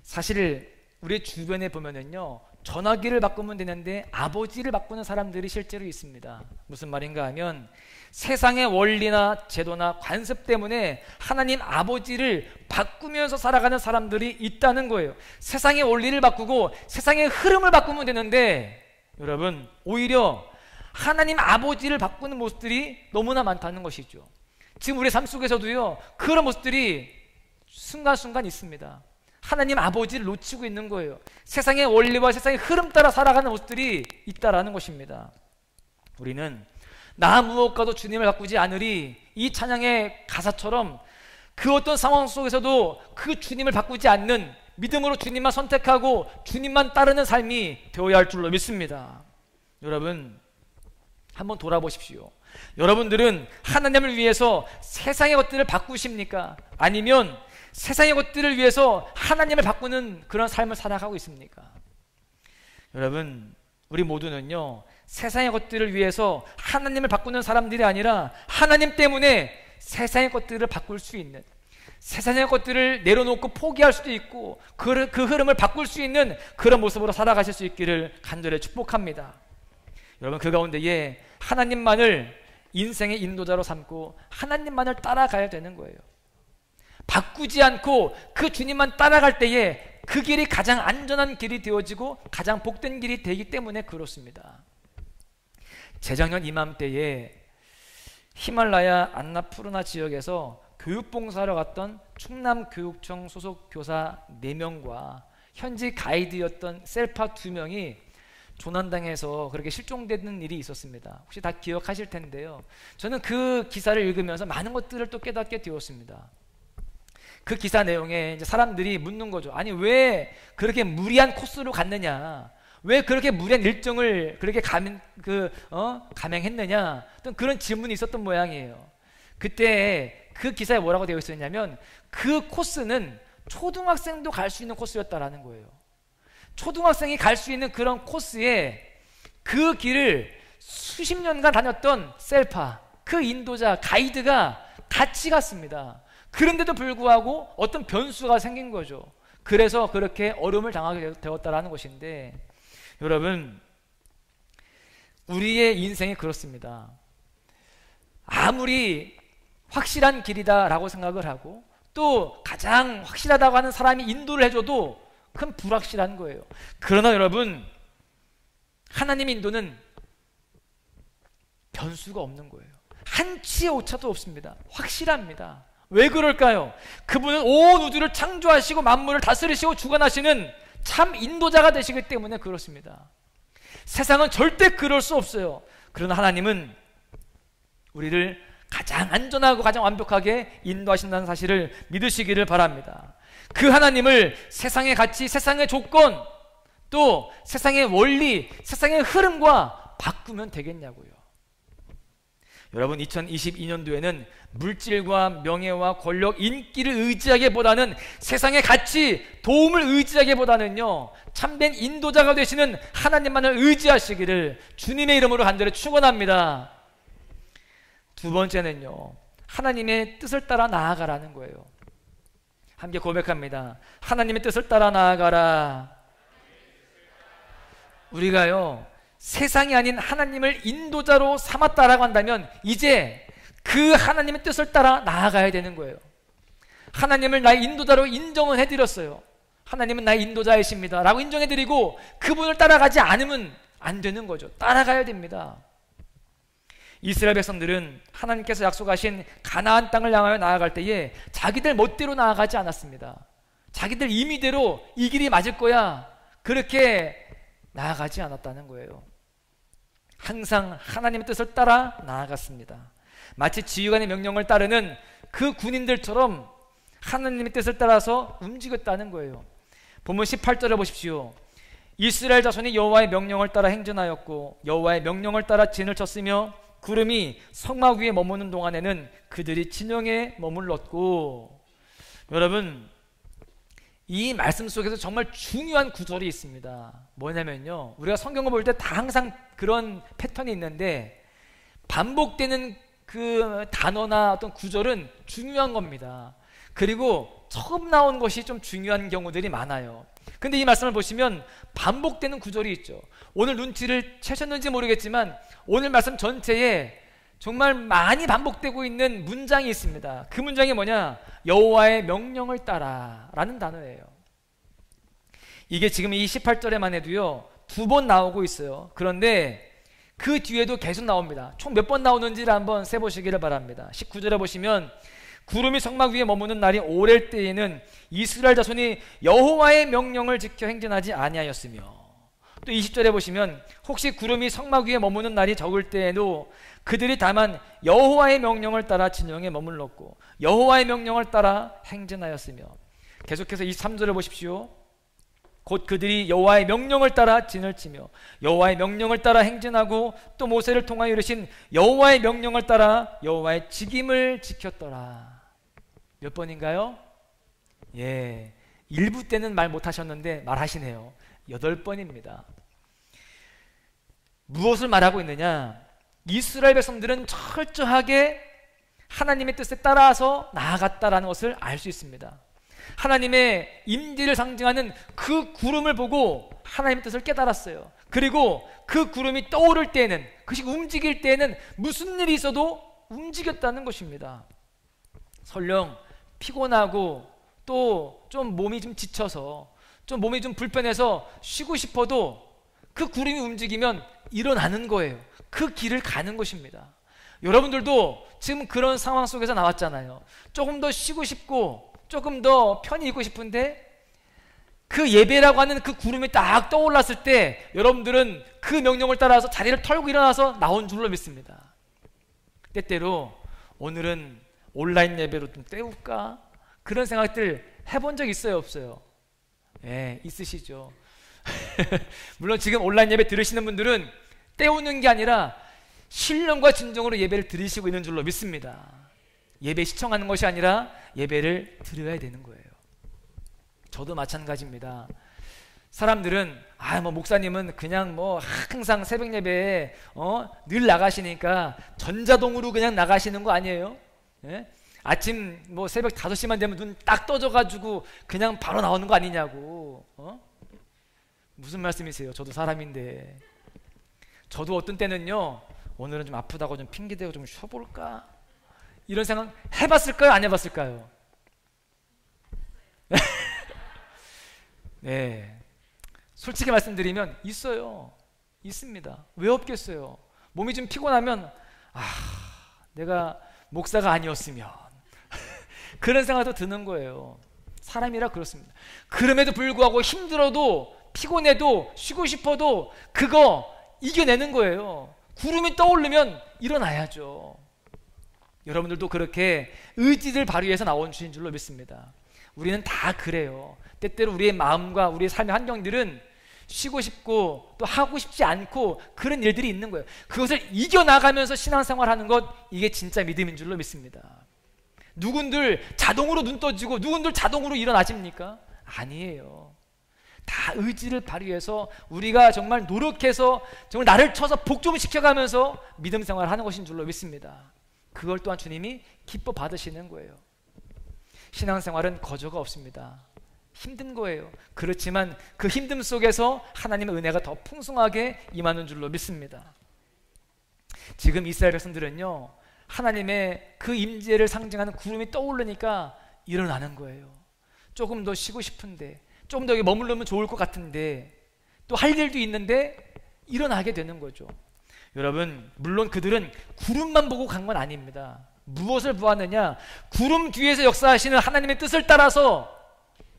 사실 우리 주변에 보면은요, 전화기를 바꾸면 되는데 아버지를 바꾸는 사람들이 실제로 있습니다. 무슨 말인가 하면 세상의 원리나 제도나 관습 때문에 하나님 아버지를 바꾸면서 살아가는 사람들이 있다는 거예요. 세상의 원리를 바꾸고 세상의 흐름을 바꾸면 되는데, 여러분, 오히려 하나님 아버지를 바꾸는 모습들이 너무나 많다는 것이죠. 지금 우리 삶 속에서도요, 그런 모습들이 순간순간 있습니다. 하나님 아버지를 놓치고 있는 거예요. 세상의 원리와 세상의 흐름 따라 살아가는 모습들이 있다라는 것입니다. 우리는 나 무엇과도 주님을 바꾸지 않으리, 이 찬양의 가사처럼 그 어떤 상황 속에서도 그 주님을 바꾸지 않는 믿음으로 주님만 선택하고 주님만 따르는 삶이 되어야 할 줄로 믿습니다. 여러분, 한번 돌아보십시오. 여러분들은 하나님을 위해서 세상의 것들을 바꾸십니까? 아니면 세상의 것들을 위해서 하나님을 바꾸는 그런 삶을 살아가고 있습니까? 여러분, 우리 모두는요, 세상의 것들을 위해서 하나님을 바꾸는 사람들이 아니라 하나님 때문에 세상의 것들을 바꿀 수 있는, 세상의 것들을 내려놓고 포기할 수도 있고 그 흐름을 바꿀 수 있는 그런 모습으로 살아가실 수 있기를 간절히 축복합니다. 여러분, 그 가운데에 하나님만을 인생의 인도자로 삼고 하나님만을 따라가야 되는 거예요. 바꾸지 않고 그 주님만 따라갈 때에 그 길이 가장 안전한 길이 되어지고 가장 복된 길이 되기 때문에 그렇습니다. 재작년 이맘때에 히말라야 안나푸르나 지역에서 교육봉사하러 갔던 충남교육청 소속 교사 4명과 현지 가이드였던 셀파 2명이 조난당해서 그렇게 실종되는 일이 있었습니다. 혹시 다 기억하실 텐데요, 저는 그 기사를 읽으면서 많은 것들을 또 깨닫게 되었습니다. 그 기사 내용에 이제 사람들이 묻는 거죠. 아니, 왜 그렇게 무리한 코스로 갔느냐, 왜 그렇게 무리한 일정을 그렇게 감행했느냐, 어떤 그런 질문이 있었던 모양이에요. 그때 그 기사에 뭐라고 되어 있었냐면 그 코스는 초등학생도 갈 수 있는 코스였다라는 거예요. 초등학생이 갈 수 있는 그런 코스에 그 길을 수십 년간 다녔던 셀파, 그 인도자, 가이드가 같이 갔습니다. 그런데도 불구하고 어떤 변수가 생긴 거죠. 그래서 그렇게 어려움을 당하게 되었다라는 것인데, 여러분, 우리의 인생이 그렇습니다. 아무리 확실한 길이다라고 생각을 하고 또 가장 확실하다고 하는 사람이 인도를 해줘도 그건 불확실한 거예요. 그러나 여러분, 하나님의 인도는 변수가 없는 거예요. 한치의 오차도 없습니다. 확실합니다. 왜 그럴까요? 그분은 온 우주를 창조하시고 만물을 다스리시고 주관하시는 참 인도자가 되시기 때문에 그렇습니다. 세상은 절대 그럴 수 없어요. 그러나 하나님은 우리를 가장 안전하고 가장 완벽하게 인도하신다는 사실을 믿으시기를 바랍니다. 그 하나님을 세상의 가치, 세상의 조건, 또 세상의 원리, 세상의 흐름과 바꾸면 되겠냐고요. 여러분, 2022년도에는 물질과 명예와 권력, 인기를 의지하기보다는 세상의 가치, 도움을 의지하기보다는요, 참된 인도자가 되시는 하나님만을 의지하시기를 주님의 이름으로 간절히 축원합니다. 두 번째는요, 하나님의 뜻을 따라 나아가라는 거예요. 함께 고백합니다. 하나님의 뜻을 따라 나아가라. 우리가요, 세상이 아닌 하나님을 인도자로 삼았다라고 한다면 이제 그 하나님의 뜻을 따라 나아가야 되는 거예요. 하나님을 나의 인도자로 인정은 해드렸어요. 하나님은 나의 인도자이십니다 라고 인정해드리고 그분을 따라가지 않으면 안 되는 거죠. 따라가야 됩니다. 이스라엘 백성들은 하나님께서 약속하신 가나안 땅을 향하여 나아갈 때에 자기들 멋대로 나아가지 않았습니다. 자기들 임의대로 이 길이 맞을 거야, 그렇게 나아가지 않았다는 거예요. 항상 하나님의 뜻을 따라 나아갔습니다. 마치 지휘관의 명령을 따르는 그 군인들처럼 하나님의 뜻을 따라서 움직였다는 거예요. 본문 18절에 보십시오. 이스라엘 자손이 여호와의 명령을 따라 행진하였고 여호와의 명령을 따라 진을 쳤으며 구름이 성막 위에 머무는 동안에는 그들이 진영에 머물렀고. 여러분, 이 말씀 속에서 정말 중요한 구절이 있습니다. 뭐냐면요, 우리가 성경을 볼 때 다 항상 그런 패턴이 있는데 반복되는 그 단어나 어떤 구절은 중요한 겁니다. 그리고 처음 나온 것이 좀 중요한 경우들이 많아요. 근데 이 말씀을 보시면 반복되는 구절이 있죠. 오늘 눈치를 채셨는지 모르겠지만 오늘 말씀 전체에 정말 많이 반복되고 있는 문장이 있습니다. 그 문장이 뭐냐? 여호와의 명령을 따라 라는 단어예요. 이게 지금 이 18절에만 해도요 2번 나오고 있어요. 그런데 그 뒤에도 계속 나옵니다. 총 몇 번 나오는지를 한번 세보시기를 바랍니다. 19절에 보시면 구름이 성막 위에 머무는 날이 오랠 때에는 이스라엘 자손이 여호와의 명령을 지켜 행진하지 아니하였으며, 또 20절에 보시면 혹시 구름이 성막 위에 머무는 날이 적을 때에도 그들이 다만 여호와의 명령을 따라 진영에 머물렀고 여호와의 명령을 따라 행진하였으며, 계속해서 23절을 보십시오. 곧 그들이 여호와의 명령을 따라 진을 치며 여호와의 명령을 따라 행진하고 또 모세를 통하여 이르신 여호와의 명령을 따라 여호와의 직임을 지켰더라. 몇 번인가요? 예, 1부 때는 말 못하셨는데 말하시네요. 8번입니다. 무엇을 말하고 있느냐? 이스라엘 백성들은 철저하게 하나님의 뜻에 따라서 나아갔다라는 것을 알 수 있습니다. 하나님의 임재를 상징하는 그 구름을 보고 하나님의 뜻을 깨달았어요. 그리고 그 구름이 떠오를 때에는, 그것이 움직일 때에는 무슨 일이 있어도 움직였다는 것입니다. 설령 피곤하고 또 좀 몸이 좀 지쳐서 좀 몸이 좀 불편해서 쉬고 싶어도 그 구름이 움직이면 일어나는 거예요. 그 길을 가는 것입니다. 여러분들도 지금 그런 상황 속에서 나왔잖아요. 조금 더 쉬고 싶고 조금 더 편히 있고 싶은데 그 예배라고 하는 그 구름이 딱 떠올랐을 때 여러분들은 그 명령을 따라서 자리를 털고 일어나서 나온 줄로 믿습니다. 때때로 오늘은 온라인 예배로 좀 때울까? 그런 생각들 해본 적 있어요, 없어요? 예, 있으시죠. 물론 지금 온라인 예배 들으시는 분들은 때우는 게 아니라 신령과 진정으로 예배를 들으시고 있는 줄로 믿습니다. 예배 시청하는 것이 아니라 예배를 드려야 되는 거예요. 저도 마찬가지입니다. 사람들은 뭐 목사님은 그냥 뭐 항상 새벽 예배에 늘 나가시니까 전자동으로 그냥 나가시는 거 아니에요? 예? 아침 뭐 새벽 5시만 되면 눈 딱 떠져가지고 그냥 바로 나오는 거 아니냐고. 무슨 말씀이세요? 저도 사람인데. 저도 어떤 때는요, 오늘은 좀 아프다고 좀 핑계대고 좀 쉬어볼까? 이런 생각 해봤을까요? 안 해봤을까요? 네, 솔직히 말씀드리면 있어요. 있습니다. 왜 없겠어요? 몸이 좀 피곤하면 내가 목사가 아니었으면 그런 생각도 드는 거예요. 사람이라 그렇습니다. 그럼에도 불구하고 힘들어도 피곤해도 쉬고 싶어도 그거 이겨내는 거예요. 구름이 떠오르면 일어나야죠. 여러분들도 그렇게 의지를 발휘해서 나온 주인 줄로 믿습니다. 우리는 다 그래요. 때때로 우리의 마음과 우리의 삶의 환경들은 쉬고 싶고 또 하고 싶지 않고 그런 일들이 있는 거예요. 그것을 이겨나가면서 신앙생활하는 것, 이게 진짜 믿음인 줄로 믿습니다. 누군들 자동으로 눈 떠지고 누군들 자동으로 일어나십니까? 아니에요. 다 의지를 발휘해서 우리가 정말 노력해서 정말 나를 쳐서 복종시켜가면서 믿음 생활을 하는 것인 줄로 믿습니다. 그걸 또한 주님이 기뻐 받으시는 거예요. 신앙생활은 거저가 없습니다. 힘든 거예요. 그렇지만 그 힘듦 속에서 하나님의 은혜가 더 풍성하게 임하는 줄로 믿습니다. 지금 이스라엘 백성들은요, 하나님의 그 임재를 상징하는 구름이 떠오르니까 일어나는 거예요. 조금 더 쉬고 싶은데, 조금 더 여기 머물르면 좋을 것 같은데, 또 할 일도 있는데 일어나게 되는 거죠. 여러분, 물론 그들은 구름만 보고 간 건 아닙니다. 무엇을 보았느냐? 구름 뒤에서 역사하시는 하나님의 뜻을 따라서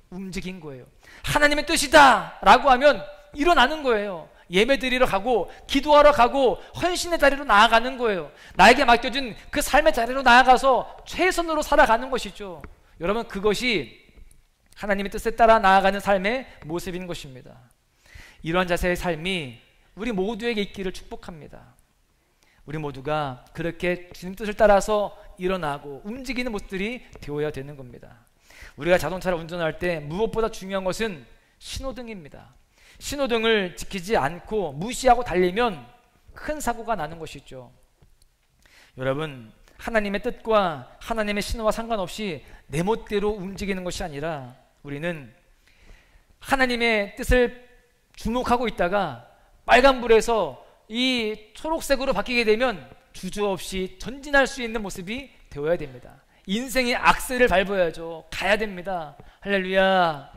움직인 거예요. 하나님의 뜻이다 라고 하면 일어나는 거예요. 예배드리러 가고 기도하러 가고 헌신의 자리로 나아가는 거예요. 나에게 맡겨진 그 삶의 자리로 나아가서 최선으로 살아가는 것이죠. 여러분, 그것이 하나님의 뜻에 따라 나아가는 삶의 모습인 것입니다. 이러한 자세의 삶이 우리 모두에게 있기를 축복합니다. 우리 모두가 그렇게 주님 뜻을 따라서 일어나고 움직이는 모습들이 되어야 되는 겁니다. 우리가 자동차를 운전할 때 무엇보다 중요한 것은 신호등입니다. 신호등을 지키지 않고 무시하고 달리면 큰 사고가 나는 것이죠. 여러분, 하나님의 뜻과 하나님의 신호와 상관없이 내 멋대로 움직이는 것이 아니라 우리는 하나님의 뜻을 주목하고 있다가 빨간불에서 이 초록색으로 바뀌게 되면 주저없이 전진할 수 있는 모습이 되어야 됩니다. 인생의 악셀을 밟아야죠. 가야 됩니다. 할렐루야.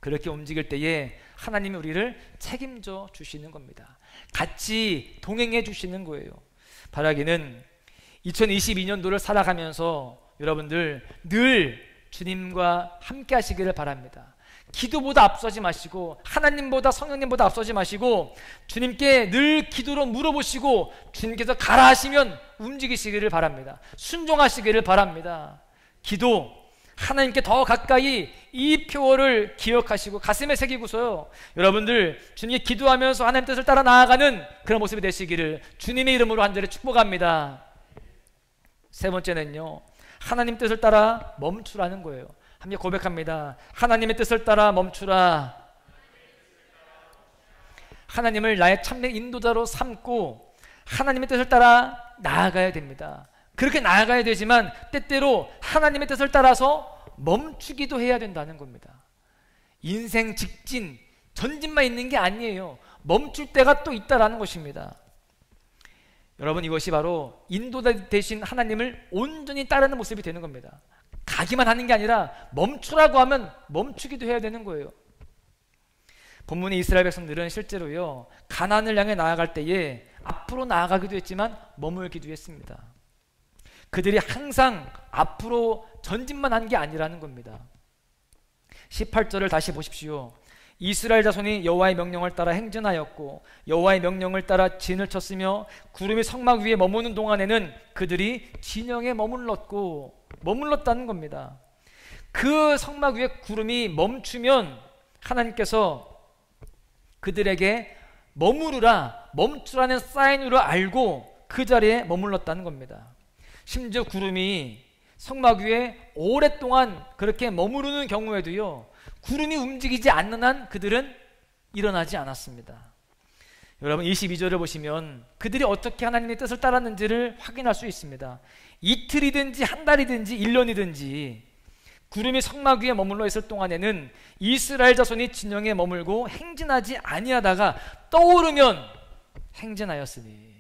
그렇게 움직일 때에 하나님이 우리를 책임져 주시는 겁니다. 같이 동행해 주시는 거예요. 바라기는 2022년도를 살아가면서 여러분들 늘 주님과 함께 하시기를 바랍니다. 기도보다 앞서지 마시고 하나님보다 성령님보다 앞서지 마시고 주님께 늘 기도로 물어보시고 주님께서 가라 하시면 움직이시기를 바랍니다. 순종하시기를 바랍니다. 기도, 하나님께 더 가까이 이 표어를 기억하시고 가슴에 새기고서요, 여러분들 주님께 기도하면서 하나님 뜻을 따라 나아가는 그런 모습이 되시기를 주님의 이름으로 간절히 축복합니다. 세 번째는요, 하나님 뜻을 따라 멈추라는 거예요. 함께 고백합니다. 하나님의 뜻을 따라 멈추라. 하나님을 나의 참된 인도자로 삼고 하나님의 뜻을 따라 나아가야 됩니다. 그렇게 나아가야 되지만 때때로 하나님의 뜻을 따라서 멈추기도 해야 된다는 겁니다. 인생 직진, 전진만 있는 게 아니에요. 멈출 때가 또 있다라는 것입니다. 여러분, 이것이 바로 인도자 되신 하나님을 온전히 따르는 모습이 되는 겁니다. 가기만 하는 게 아니라 멈추라고 하면 멈추기도 해야 되는 거예요. 본문의 이스라엘 백성들은 실제로요, 가나안을 향해 나아갈 때에 앞으로 나아가기도 했지만 머물기도 했습니다. 그들이 항상 앞으로 전진만 한 게 아니라는 겁니다. 18절을 다시 보십시오. 이스라엘 자손이 여호와의 명령을 따라 행진하였고 여호와의 명령을 따라 진을 쳤으며 구름이 성막 위에 머무는 동안에는 그들이 진영에 머물렀다는 겁니다. 그 성막 위에 구름이 멈추면 하나님께서 그들에게 머무르라, 멈추라는 사인으로 알고 그 자리에 머물렀다는 겁니다. 심지어 구름이 성막 위에 오랫동안 그렇게 머무르는 경우에도요, 구름이 움직이지 않는 한 그들은 일어나지 않았습니다. 여러분, 22절을 보시면 그들이 어떻게 하나님의 뜻을 따랐는지를 확인할 수 있습니다. 이틀이든지 한 달이든지 1년이든지 구름이 성막 위에 머물러 있을 동안에는 이스라엘 자손이 진영에 머물고 행진하지 아니하다가 떠오르면 행진하였으니,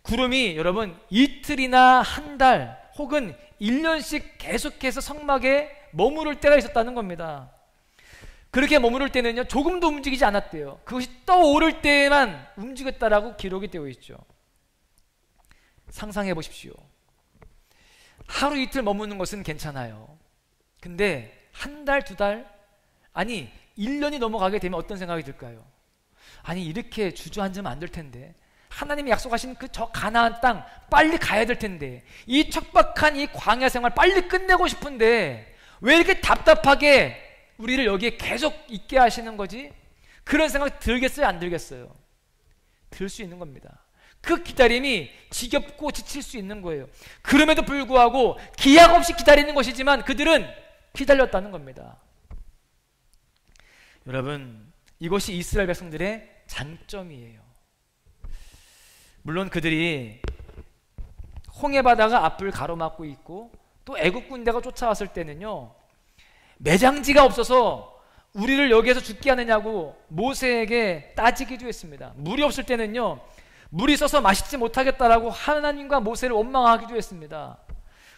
구름이 여러분 이틀이나 한 달 혹은 1년씩 계속해서 성막에 머무를 때가 있었다는 겁니다. 그렇게 머무를 때는요 조금도 움직이지 않았대요. 그것이 떠오를 때만 움직였다라고 기록이 되어 있죠. 상상해 보십시오. 하루 이틀 머무는 것은 괜찮아요. 근데 한 달, 두 달, 아니 1년이 넘어가게 되면 어떤 생각이 들까요? 아니 이렇게 주저앉으면 안 될 텐데, 하나님이 약속하신 그 저 가나안 땅 빨리 가야 될 텐데, 이 척박한 이 광야 생활 빨리 끝내고 싶은데 왜 이렇게 답답하게 우리를 여기에 계속 있게 하시는 거지? 그런 생각 들겠어요, 안 들겠어요? 들 수 있는 겁니다. 그 기다림이 지겹고 지칠 수 있는 거예요. 그럼에도 불구하고 기약 없이 기다리는 것이지만 그들은 기다렸다는 겁니다. 여러분, 이것이 이스라엘 백성들의 장점이에요. 물론 그들이 홍해바다가 앞을 가로막고 있고 또 애국 군대가 쫓아왔을 때는요 매장지가 없어서 우리를 여기에서 죽게 하느냐고 모세에게 따지기도 했습니다. 물이 없을 때는요 물이 있어서 마시지 못하겠다라고 하나님과 모세를 원망하기도 했습니다.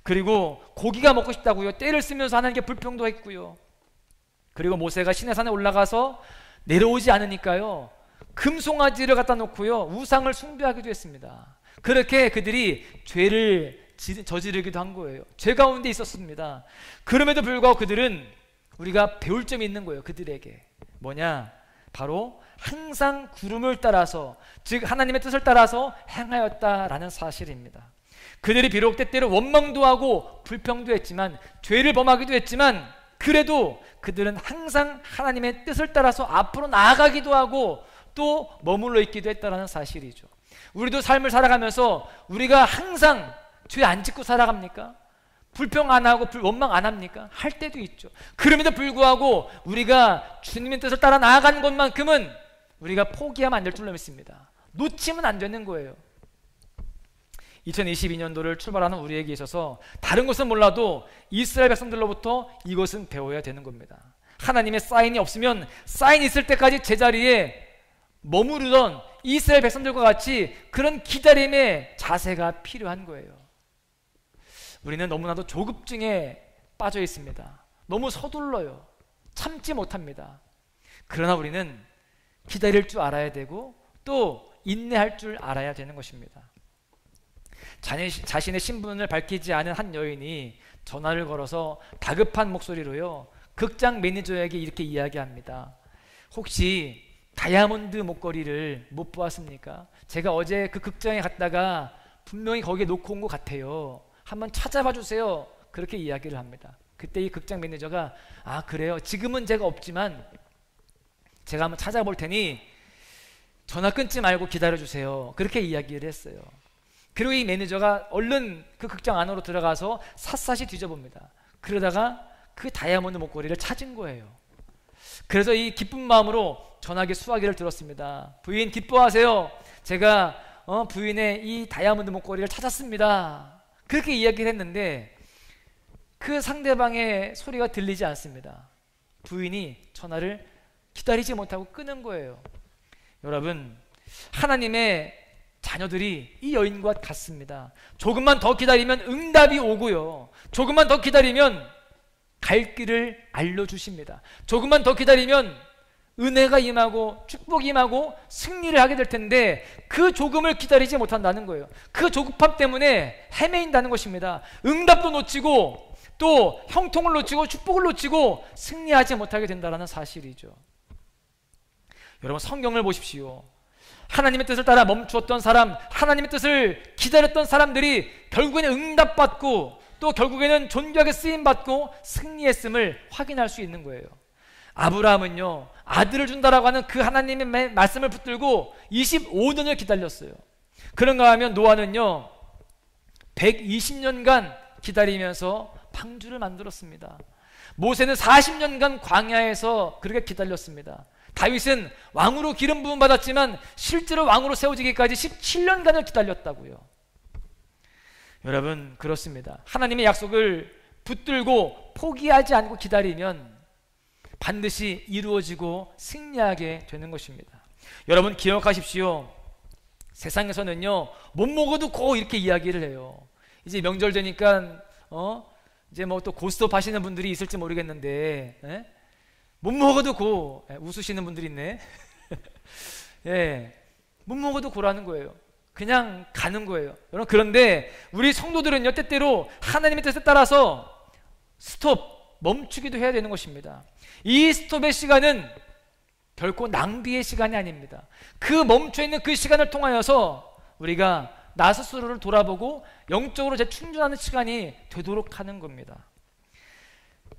그리고 고기가 먹고 싶다고요 떼를 쓰면서 하나님께 불평도 했고요. 그리고 모세가 시내산에 올라가서 내려오지 않으니까요 금송아지를 갖다 놓고요 우상을 숭배하기도 했습니다. 그렇게 그들이 죄를 저지르기도 한 거예요. 죄 가운데 있었습니다. 그럼에도 불구하고 그들은 우리가 배울 점이 있는 거예요. 그들에게 뭐냐, 바로 항상 구름을 따라서, 즉 하나님의 뜻을 따라서 행하였다라는 사실입니다. 그들이 비록 때때로 원망도 하고 불평도 했지만, 죄를 범하기도 했지만, 그래도 그들은 항상 하나님의 뜻을 따라서 앞으로 나아가기도 하고 또 머물러 있기도 했다라는 사실이죠. 우리도 삶을 살아가면서 우리가 항상 죄 안 짓고 살아갑니까? 불평 안 하고 원망 안 합니까? 할 때도 있죠. 그럼에도 불구하고 우리가 주님의 뜻을 따라 나아가는 것만큼은 우리가 포기하면 안 될 줄로 믿습니다. 놓치면 안 되는 거예요. 2022년도를 출발하는 우리에게 있어서 다른 것은 몰라도 이스라엘 백성들로부터 이것은 배워야 되는 겁니다. 하나님의 사인이 없으면 사인이 있을 때까지 제자리에 머무르던 이스라엘 백성들과 같이 그런 기다림의 자세가 필요한 거예요. 우리는 너무나도 조급증에 빠져 있습니다. 너무 서둘러요. 참지 못합니다. 그러나 우리는 기다릴 줄 알아야 되고 또 인내할 줄 알아야 되는 것입니다. 자신의 신분을 밝히지 않은 한 여인이 전화를 걸어서 다급한 목소리로요 극장 매니저에게 이렇게 이야기합니다. 혹시 다이아몬드 목걸이를 못 보았습니까? 제가 어제 그 극장에 갔다가 분명히 거기에 놓고 온 것 같아요. 한번 찾아봐 주세요. 그렇게 이야기를 합니다. 그때 이 극장 매니저가 아 그래요? 지금은 제가 없지만 제가 한번 찾아볼 테니 전화 끊지 말고 기다려 주세요. 그렇게 이야기를 했어요. 그리고 이 매니저가 얼른 그 극장 안으로 들어가서 샅샅이 뒤져봅니다. 그러다가 그 다이아몬드 목걸이를 찾은 거예요. 그래서 이 기쁜 마음으로 전화기 수화기를 들었습니다. 부인 기뻐하세요. 제가 부인의 이 다이아몬드 목걸이를 찾았습니다. 그렇게 이야기를 했는데 그 상대방의 소리가 들리지 않습니다. 부인이 전화를 기다리지 못하고 끊은 거예요. 여러분, 하나님의 자녀들이 이 여인과 같습니다. 조금만 더 기다리면 응답이 오고요. 조금만 더 기다리면 갈 길을 알려주십니다. 조금만 더 기다리면 은혜가 임하고 축복이 임하고 승리를 하게 될 텐데 그 조금을 기다리지 못한다는 거예요. 그 조급함 때문에 헤매인다는 것입니다. 응답도 놓치고 또 형통을 놓치고 축복을 놓치고 승리하지 못하게 된다는 사실이죠. 여러분, 성경을 보십시오. 하나님의 뜻을 따라 멈추었던 사람, 하나님의 뜻을 기다렸던 사람들이 결국에는 응답받고 또 결국에는 존귀하게 쓰임받고 승리했음을 확인할 수 있는 거예요. 아브라함은요 아들을 준다라고 하는 그 하나님의 말씀을 붙들고 25년을 기다렸어요. 그런가 하면 노아는요 120년간 기다리면서 방주를 만들었습니다. 모세는 40년간 광야에서 그렇게 기다렸습니다. 다윗은 왕으로 기름 부음 받았지만 실제로 왕으로 세워지기까지 17년간을 기다렸다고요. 여러분, 그렇습니다. 하나님의 약속을 붙들고 포기하지 않고 기다리면 반드시 이루어지고 승리하게 되는 것입니다. 여러분 기억하십시오. 세상에서는요 못 먹어도 고 이렇게 이야기를 해요. 이제 명절 되니까 이제 뭐 또 고스톱 하시는 분들이 있을지 모르겠는데 못 먹어도 고. 웃으시는 분들이 있네. 예, 못 먹어도 고라는 거예요. 그냥 가는 거예요. 여러분, 그런데 우리 성도들은요, 때때로 하나님의 뜻에 따라서 스톱, 멈추기도 해야 되는 것입니다. 이 스톱의 시간은 결코 낭비의 시간이 아닙니다. 그 멈춰있는 그 시간을 통하여서 우리가 나 스스로를 돌아보고 영적으로 재충전하는 시간이 되도록 하는 겁니다.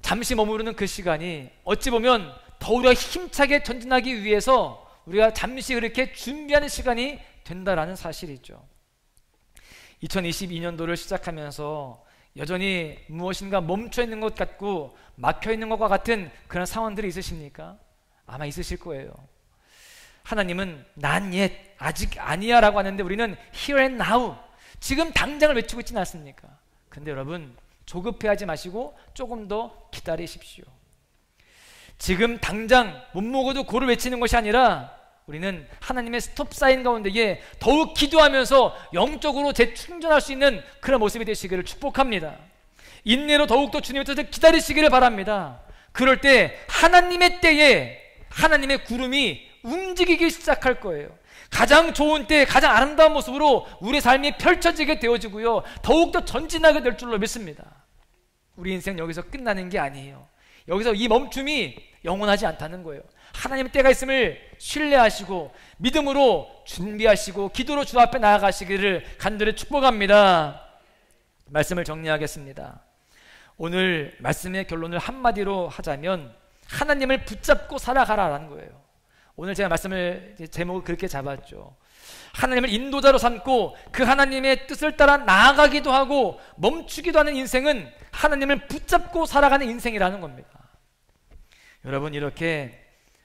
잠시 머무르는 그 시간이 어찌 보면 더 우리가 힘차게 전진하기 위해서 우리가 잠시 그렇게 준비하는 시간이 된다라는 사실이죠. 2022년도를 시작하면서 여전히 무엇인가 멈춰있는 것 같고 막혀있는 것과 같은 그런 상황들이 있으십니까? 아마 있으실 거예요. 하나님은 난 옛, 아직 아니야 라고 하는데 우리는 here and now, 지금 당장을 외치고 있지는 않습니까? 근데 여러분, 조급해하지 마시고 조금 더 기다리십시오. 지금 당장 못 먹어도 고를 외치는 것이 아니라 우리는 하나님의 스톱 사인 가운데에 더욱 기도하면서 영적으로 재충전할 수 있는 그런 모습이 되시기를 축복합니다. 인내로 더욱더 주님의 뜻을 기다리시기를 바랍니다. 그럴 때 하나님의 때에 하나님의 구름이 움직이기 시작할 거예요. 가장 좋은 때, 가장 아름다운 모습으로 우리의 삶이 펼쳐지게 되어지고요, 더욱더 전진하게 될 줄로 믿습니다. 우리 인생 여기서 끝나는 게 아니에요. 여기서 이 멈춤이 영원하지 않다는 거예요. 하나님의 때가 있음을 신뢰하시고 믿음으로 준비하시고 기도로 주 앞에 나아가시기를 간절히 축복합니다. 말씀을 정리하겠습니다. 오늘 말씀의 결론을 한마디로 하자면 하나님을 붙잡고 살아가라라는 거예요. 오늘 제가 말씀을 제목을 그렇게 잡았죠. 하나님을 인도자로 삼고 그 하나님의 뜻을 따라 나아가기도 하고 멈추기도 하는 인생은 하나님을 붙잡고 살아가는 인생이라는 겁니다. 여러분, 이렇게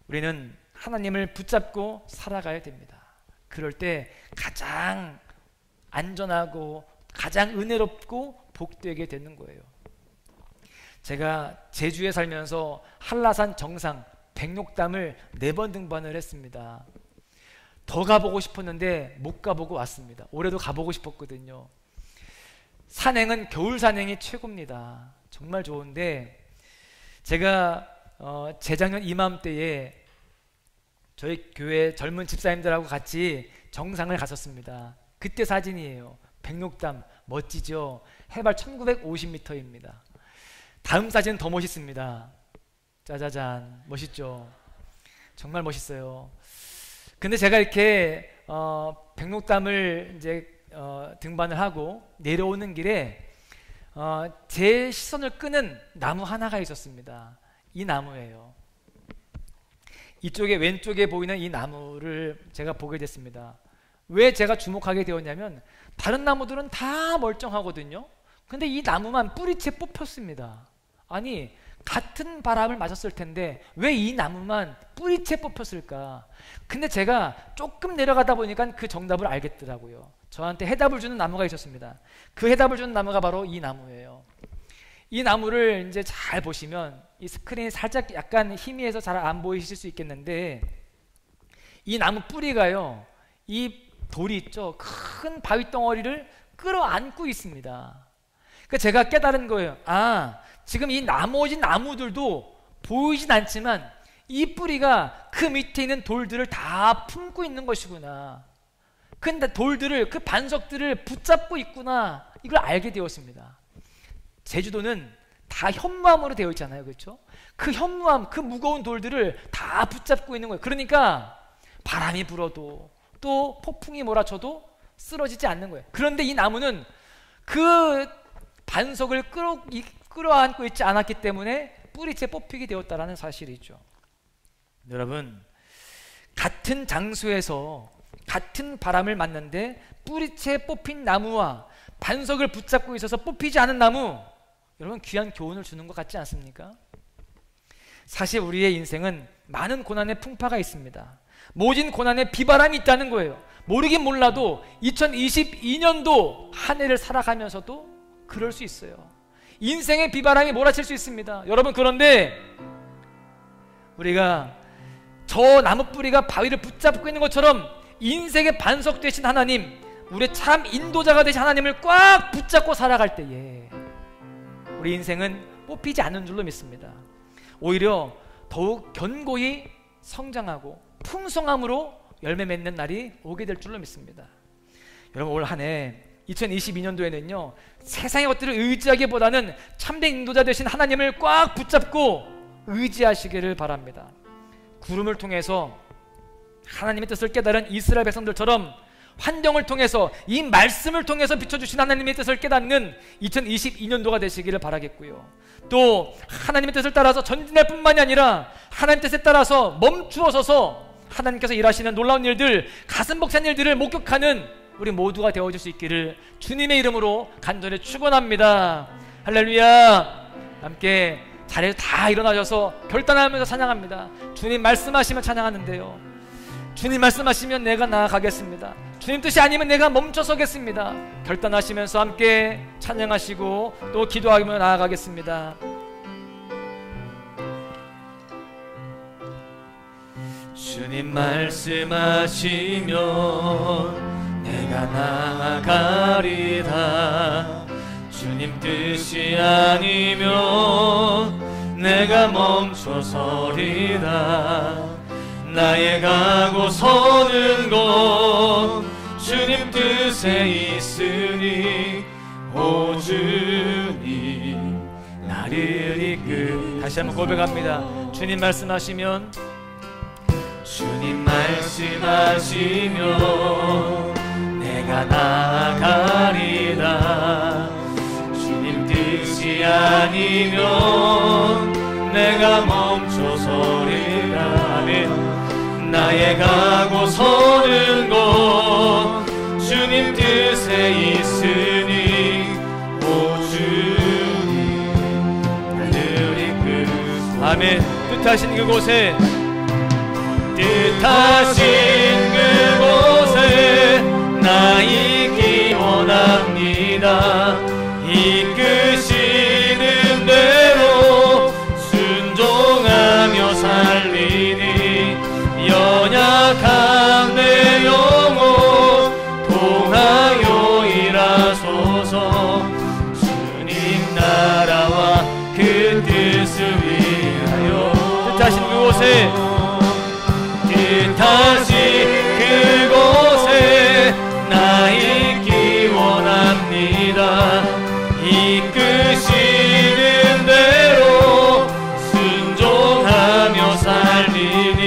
우리는 하나님을 붙잡고 살아가야 됩니다. 그럴 때 가장 안전하고 가장 은혜롭고 복되게 되는 거예요. 제가 제주에 살면서 한라산 정상 백록담을 4번 등반을 했습니다. 더 가보고 싶었는데 못 가보고 왔습니다. 올해도 가보고 싶었거든요. 산행은 겨울 산행이 최고입니다. 정말 좋은데 제가 재작년 이맘때에 저희 교회 젊은 집사님들하고 같이 정상을 갔었습니다. 그때 사진이에요. 백록담 멋지죠? 해발 1950m입니다. 다음 사진은 더 멋있습니다. 짜자잔, 멋있죠? 정말 멋있어요. 근데 제가 이렇게 백록담을 이제 등반을 하고 내려오는 길에 제 시선을 끄는 나무 하나가 있었습니다. 이 나무예요. 이쪽에 왼쪽에 보이는 이 나무를 제가 보게 됐습니다. 왜 제가 주목하게 되었냐면 다른 나무들은 다 멀쩡하거든요. 근데 이 나무만 뿌리채 뽑혔습니다. 아니, 같은 바람을 맞았을 텐데 왜 이 나무만 뿌리채 뽑혔을까? 근데 제가 조금 내려가다 보니까 그 정답을 알겠더라고요. 저한테 해답을 주는 나무가 있었습니다. 그 해답을 주는 나무가 바로 이 나무예요. 이 나무를 이제 잘 보시면 이 스크린이 살짝 약간 희미해서 잘 안 보이실 수 있겠는데 이 나무 뿌리가요, 이 돌이 있죠, 큰 바위 덩어리를 끌어안고 있습니다. 그러니까 제가 깨달은 거예요. 아, 지금 이 나머지 나무들도 보이진 않지만 이 뿌리가 그 밑에 있는 돌들을 다 품고 있는 것이구나. 근데 돌들을, 그 반석들을 붙잡고 있구나. 이걸 알게 되었습니다. 제주도는 다 현무암으로 되어 있잖아요. 그렇죠? 그 현무암, 그 무거운 돌들을 다 붙잡고 있는 거예요. 그러니까 바람이 불어도 또 폭풍이 몰아쳐도 쓰러지지 않는 거예요. 그런데 이 나무는 그 반석을 끌어안고 있지 않았기 때문에 뿌리채 뽑히게 되었다는 사실이죠. 여러분, 같은 장소에서 같은 바람을 맞는데 뿌리채 뽑힌 나무와 반석을 붙잡고 있어서 뽑히지 않은 나무, 여러분 귀한 교훈을 주는 것 같지 않습니까? 사실 우리의 인생은 많은 고난의 풍파가 있습니다. 모진 고난의 비바람이 있다는 거예요. 모르긴 몰라도 2022년도 한 해를 살아가면서도 그럴 수 있어요. 인생의 비바람이 몰아칠 수 있습니다. 여러분, 그런데 우리가 저 나무 뿌리가 바위를 붙잡고 있는 것처럼 인생의 반석 되신 하나님, 우리의 참 인도자가 되신 하나님을 꽉 붙잡고 살아갈 때에 우리 인생은 뽑히지 않는 줄로 믿습니다. 오히려 더욱 견고히 성장하고 풍성함으로 열매 맺는 날이 오게 될 줄로 믿습니다. 여러분, 올 한 해 2022년도에는요 세상의 것들을 의지하기보다는 참된 인도자 되신 하나님을 꽉 붙잡고 의지하시기를 바랍니다. 구름을 통해서 하나님의 뜻을 깨달은 이스라엘 백성들처럼 환경을 통해서, 이 말씀을 통해서 비춰주신 하나님의 뜻을 깨닫는 2022년도가 되시기를 바라겠고요. 또 하나님의 뜻을 따라서 전진할 뿐만이 아니라 하나님 뜻에 따라서 멈추어 서서 하나님께서 일하시는 놀라운 일들, 가슴 벅찬 일들을 목격하는 우리 모두가 되어줄 수 있기를 주님의 이름으로 간절히 축원합니다. 할렐루야. 함께 자리에서 다 일어나셔서 결단하면서 찬양합니다. 주님 말씀하시면 찬양하는데요, 주님 말씀하시면 내가 나아가겠습니다. 주님 뜻이 아니면 내가 멈춰서겠습니다. 결단하시면서 함께 찬양하시고 또 기도하며 나아가겠습니다. 주님 말씀하시면 내가 나아가리다. 주님 뜻이 아니면 내가 멈춰서리다. 나의 가고 서는 곳 주님 뜻에 있으니 오 주님 나를 이끌. 다시 한번 고백합니다. 주님 말씀하시면, 주님 말씀하시면 내가 나아가리다. 주님 뜻이 아니면 내가 멈춰서리다. 아멘. 나의 가고 서는 곳 주님 뜻에 있으니 오 주님 나를 이끌. 아멘. 뜻하신 그곳에, 뜻하신 그곳에 나 있기 원합니다. 이끄시는 대로 순종하며 살리니 연약한 내 영혼 통하여 일하소서. 주님 나라와 그 뜻을 위하여. 뜻하신 그곳에, 뜻하신 그곳에 나 있기 원합니다. 이끄시는 대로 순종하며 살리니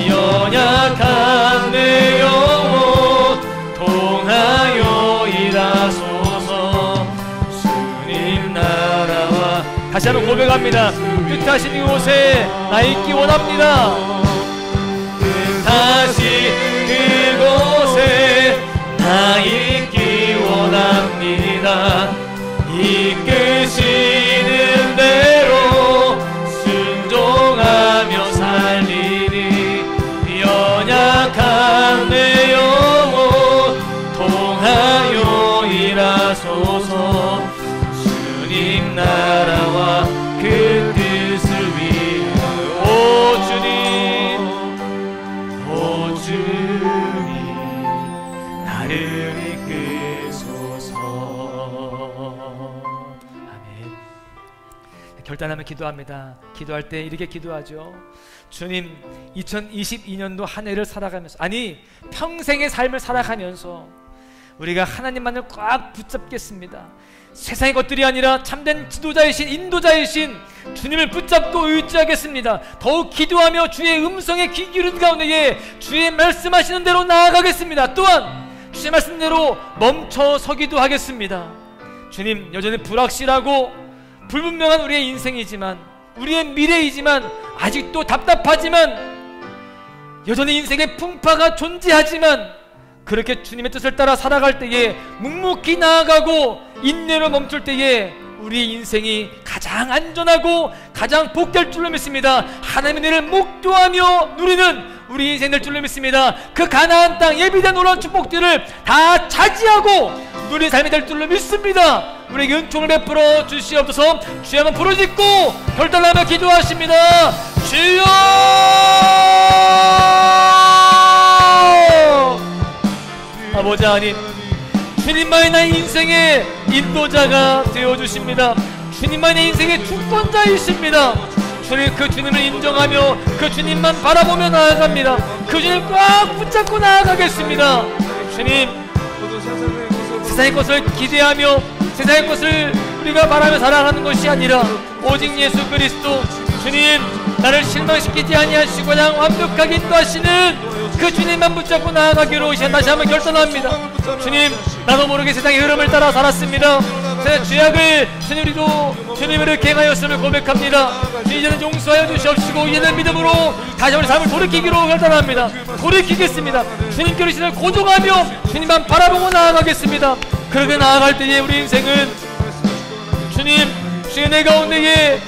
연약한 내 영혼 통하여 일하소서. 주님 나라와. 다시 한번 고백합니다. 뜻하신 이곳에 나 있기 원합니다. 뜻하신 그곳에 나 있기 원합니다. 이끄시는 대로 순종하며 살리니 연약한 내 영혼 통하여 일하소서. 주님 나라와 그 뜻을 위하여. 오 주님, 오 주님 나를 이끄소서. 아멘. 결단하며 기도합니다. 기도할 때 이렇게 기도하죠. 주님, 2022년도 한 해를 살아가면서, 아니 평생의 삶을 살아가면서 우리가 하나님만을 꽉 붙잡겠습니다. 세상의 것들이 아니라 참된 지도자이신 인도자이신 주님을 붙잡고 의지하겠습니다. 더욱 기도하며 주의 음성에 귀 기울이는 가운데에 주의 말씀하시는 대로 나아가겠습니다. 또한 주의 말씀대로 멈춰 서기도 하겠습니다. 주님, 여전히 불확실하고 불분명한 우리의 인생이지만, 우리의 미래이지만, 아직도 답답하지만, 여전히 인생의 풍파가 존재하지만, 그렇게 주님의 뜻을 따라 살아갈 때에, 묵묵히 나아가고 인내로 멈출 때에 우리 인생이 가장 안전하고 가장 복될 줄로 믿습니다. 하나님의 은혜를 목도하며 누리는 우리 인생 될 줄로 믿습니다. 그 가나안 땅 예비된 놀라운 축복들을 다 차지하고 누리는 삶이 될 줄로 믿습니다. 우리에게 은총을 베풀어 주시옵소서. 주여 한번 부르짖고 결단하며 기도하십니다. 주여! 아버지 하나님, 주님만이 나의 인생의 인도자가 되어주십니다. 주님만이 내 인생의 주권자이십니다. 주님, 그 주님을 인정하며 그 주님만 바라보며 나아갑니다. 그 주님 꽉 붙잡고 나아가겠습니다. 주님, 세상의 것을 기대하며 세상의 것을 우리가 바라며 살아가는 것이 아니라 오직 예수 그리스도, 주님, 나를 실망시키지 아니하시고 그냥 완벽하게 인도하시는 그 주님만 붙잡고 나아가기로 이제 다시 한번 결단합니다. 주님, 나도 모르게 세상의 흐름을 따라 살았습니다. 제 죄악을 주님, 우리도 주님을 행하였음을 고백합니다. 주님, 이제는 용서하여 주시옵시고 이제는 믿음으로 다시 우리 삶을 돌이키기로 결단합니다. 돌이키겠습니다. 주님께로 이제는 고정하며 주님만 바라보고 나아가겠습니다. 그렇게 나아갈 때에 우리 인생은 주님, 주의 은혜 가운데에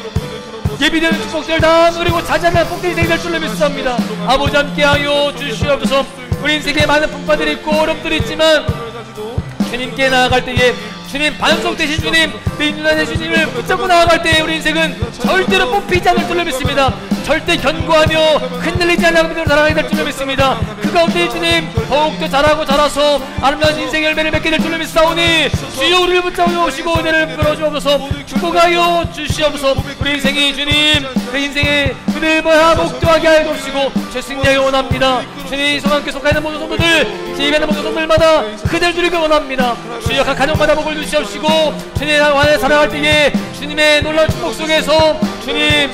예비되는 축복들 다 누리고 자자한 복된 인생이 될 줄로 믿습니다. 아버지 함께하여 주시옵소서. 우리 인생에 많은 풍파들이 있고 어려움들이 있지만 주님께 나아갈 때에 주님, 반석 되신 주님, 내 인도자 되신 주님을 붙잡고 나아갈 때에 우리 인생은 절대로 뽑히지 않을 줄로 믿습니다. 절대 견고하며 흔들리지 않는 믿음으로 살아가게 될 줄로 믿습니다. 그 가운데 주님, 더욱더 자라고 자라서 아름다운 인생의 열매를 맺게 될 줄로 믿사오니 주여 우리를 붙잡아 오시고 은혜를 베풀어주옵소서. 축복하여 주시옵소서. 우리 인생이 주님, 그 인생의 그늘보야 목도하게 하여 주시고 죄승리하기 원합니다. 주님, 소망께 속하는 모든 성도들, 제 입에 있는 모든 성도들마다 그들 누리기 원합니다. 주여 각 가정마다 복을 주시옵시고 주님 안에 살아갈 때에 주님의 놀라운 축복 속에서 주님,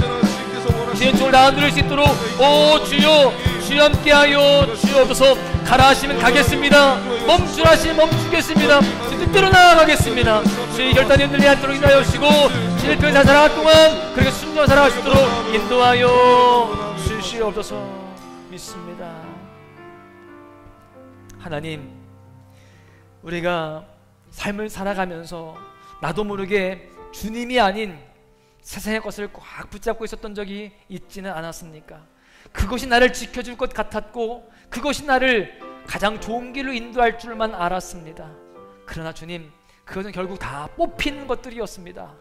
주의 쪽을 다 누릴 수 있도록 오 주여, 주여 함께하여 주옵소서. 가라 하시면 가겠습니다. 멈추라 하시면 멈추겠습니다. 주님 뜻대로 나아가겠습니다. 주의 결단이 흔들리지 않도록 인도하여 주시고 주의 평생 살아갈 동안 그렇게 순종하여 살아갈 수 있도록 인도하여 주시옵소서. 믿습니다. 하나님, 우리가 삶을 살아가면서 나도 모르게 주님이 아닌 세상의 것을 꽉 붙잡고 있었던 적이 있지는 않았습니까? 그것이 나를 지켜줄 것 같았고 그것이 나를 가장 좋은 길로 인도할 줄만 알았습니다. 그러나 주님, 그것은 결국 다 뽑히는 것들이었습니다.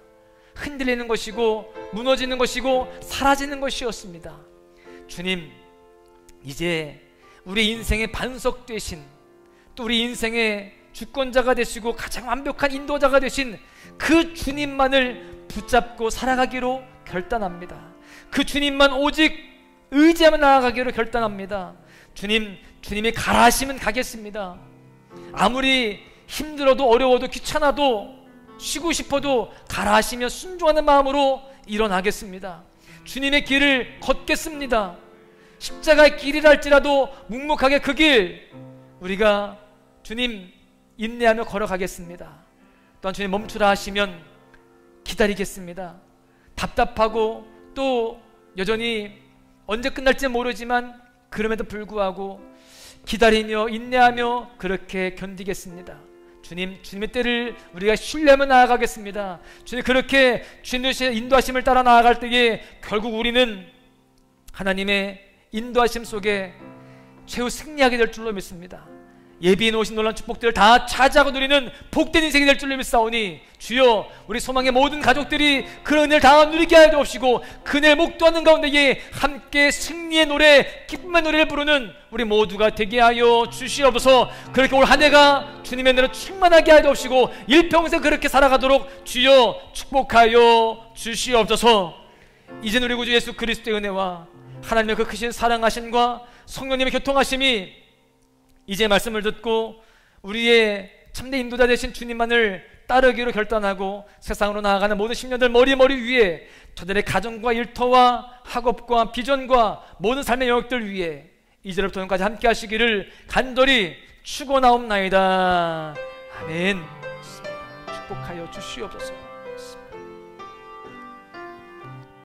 흔들리는 것이고 무너지는 것이고 사라지는 것이었습니다. 주님, 이제 우리 인생의 반석 되신, 또 우리 인생의 주권자가 되시고 가장 완벽한 인도자가 되신 그 주님만을 붙잡고 살아가기로 결단합니다. 그 주님만 오직 의지하며 나아가기로 결단합니다. 주님, 주님이 가라 하시면 가겠습니다. 아무리 힘들어도 어려워도 귀찮아도 쉬고 싶어도 가라 하시며 순종하는 마음으로 일어나겠습니다. 주님의 길을 걷겠습니다. 십자가의 길이라 할지라도 묵묵하게 그 길 우리가 주님 인내하며 걸어가겠습니다. 또한 주님 멈추라 하시면 기다리겠습니다. 답답하고 또 여전히 언제 끝날지 모르지만 그럼에도 불구하고 기다리며 인내하며 그렇게 견디겠습니다. 주님, 주님의 때를 우리가 신뢰하며 나아가겠습니다. 주님, 그렇게 주님의 인도하심을 따라 나아갈 때에 결국 우리는 하나님의 인도하심 속에 최후 승리하게 될 줄로 믿습니다. 예비해 놓으신 놀라운 축복들을 다 차지하고 누리는 복된 인생이 될 줄로 믿사오니 주여, 우리 소망의 모든 가족들이 그 은혜를 다 누리게 하여 주옵시고 그 은혜를 목도하는 가운데에 함께 승리의 노래, 기쁨의 노래를 부르는 우리 모두가 되게 하여 주시옵소서. 그렇게 올 한 해가 주님의 은혜로 충만하게 하여 주옵시고 일평생 그렇게 살아가도록 주여 축복하여 주시옵소서. 이제 우리 구주 예수 그리스도의 은혜와 하나님의 그 크신 사랑하심과 성령님의 교통하심이 이제 말씀을 듣고 우리의 참된 인도자 되신 주님만을 따르기로 결단하고 세상으로 나아가는 모든 심령들 머리 위에 저들의 가정과 일터와 학업과 비전과 모든 삶의 영역들 위에 이제부터 영까지 함께 하시기를 간절히 축원하옵나이다. 아멘. 축복하여 주시옵소서.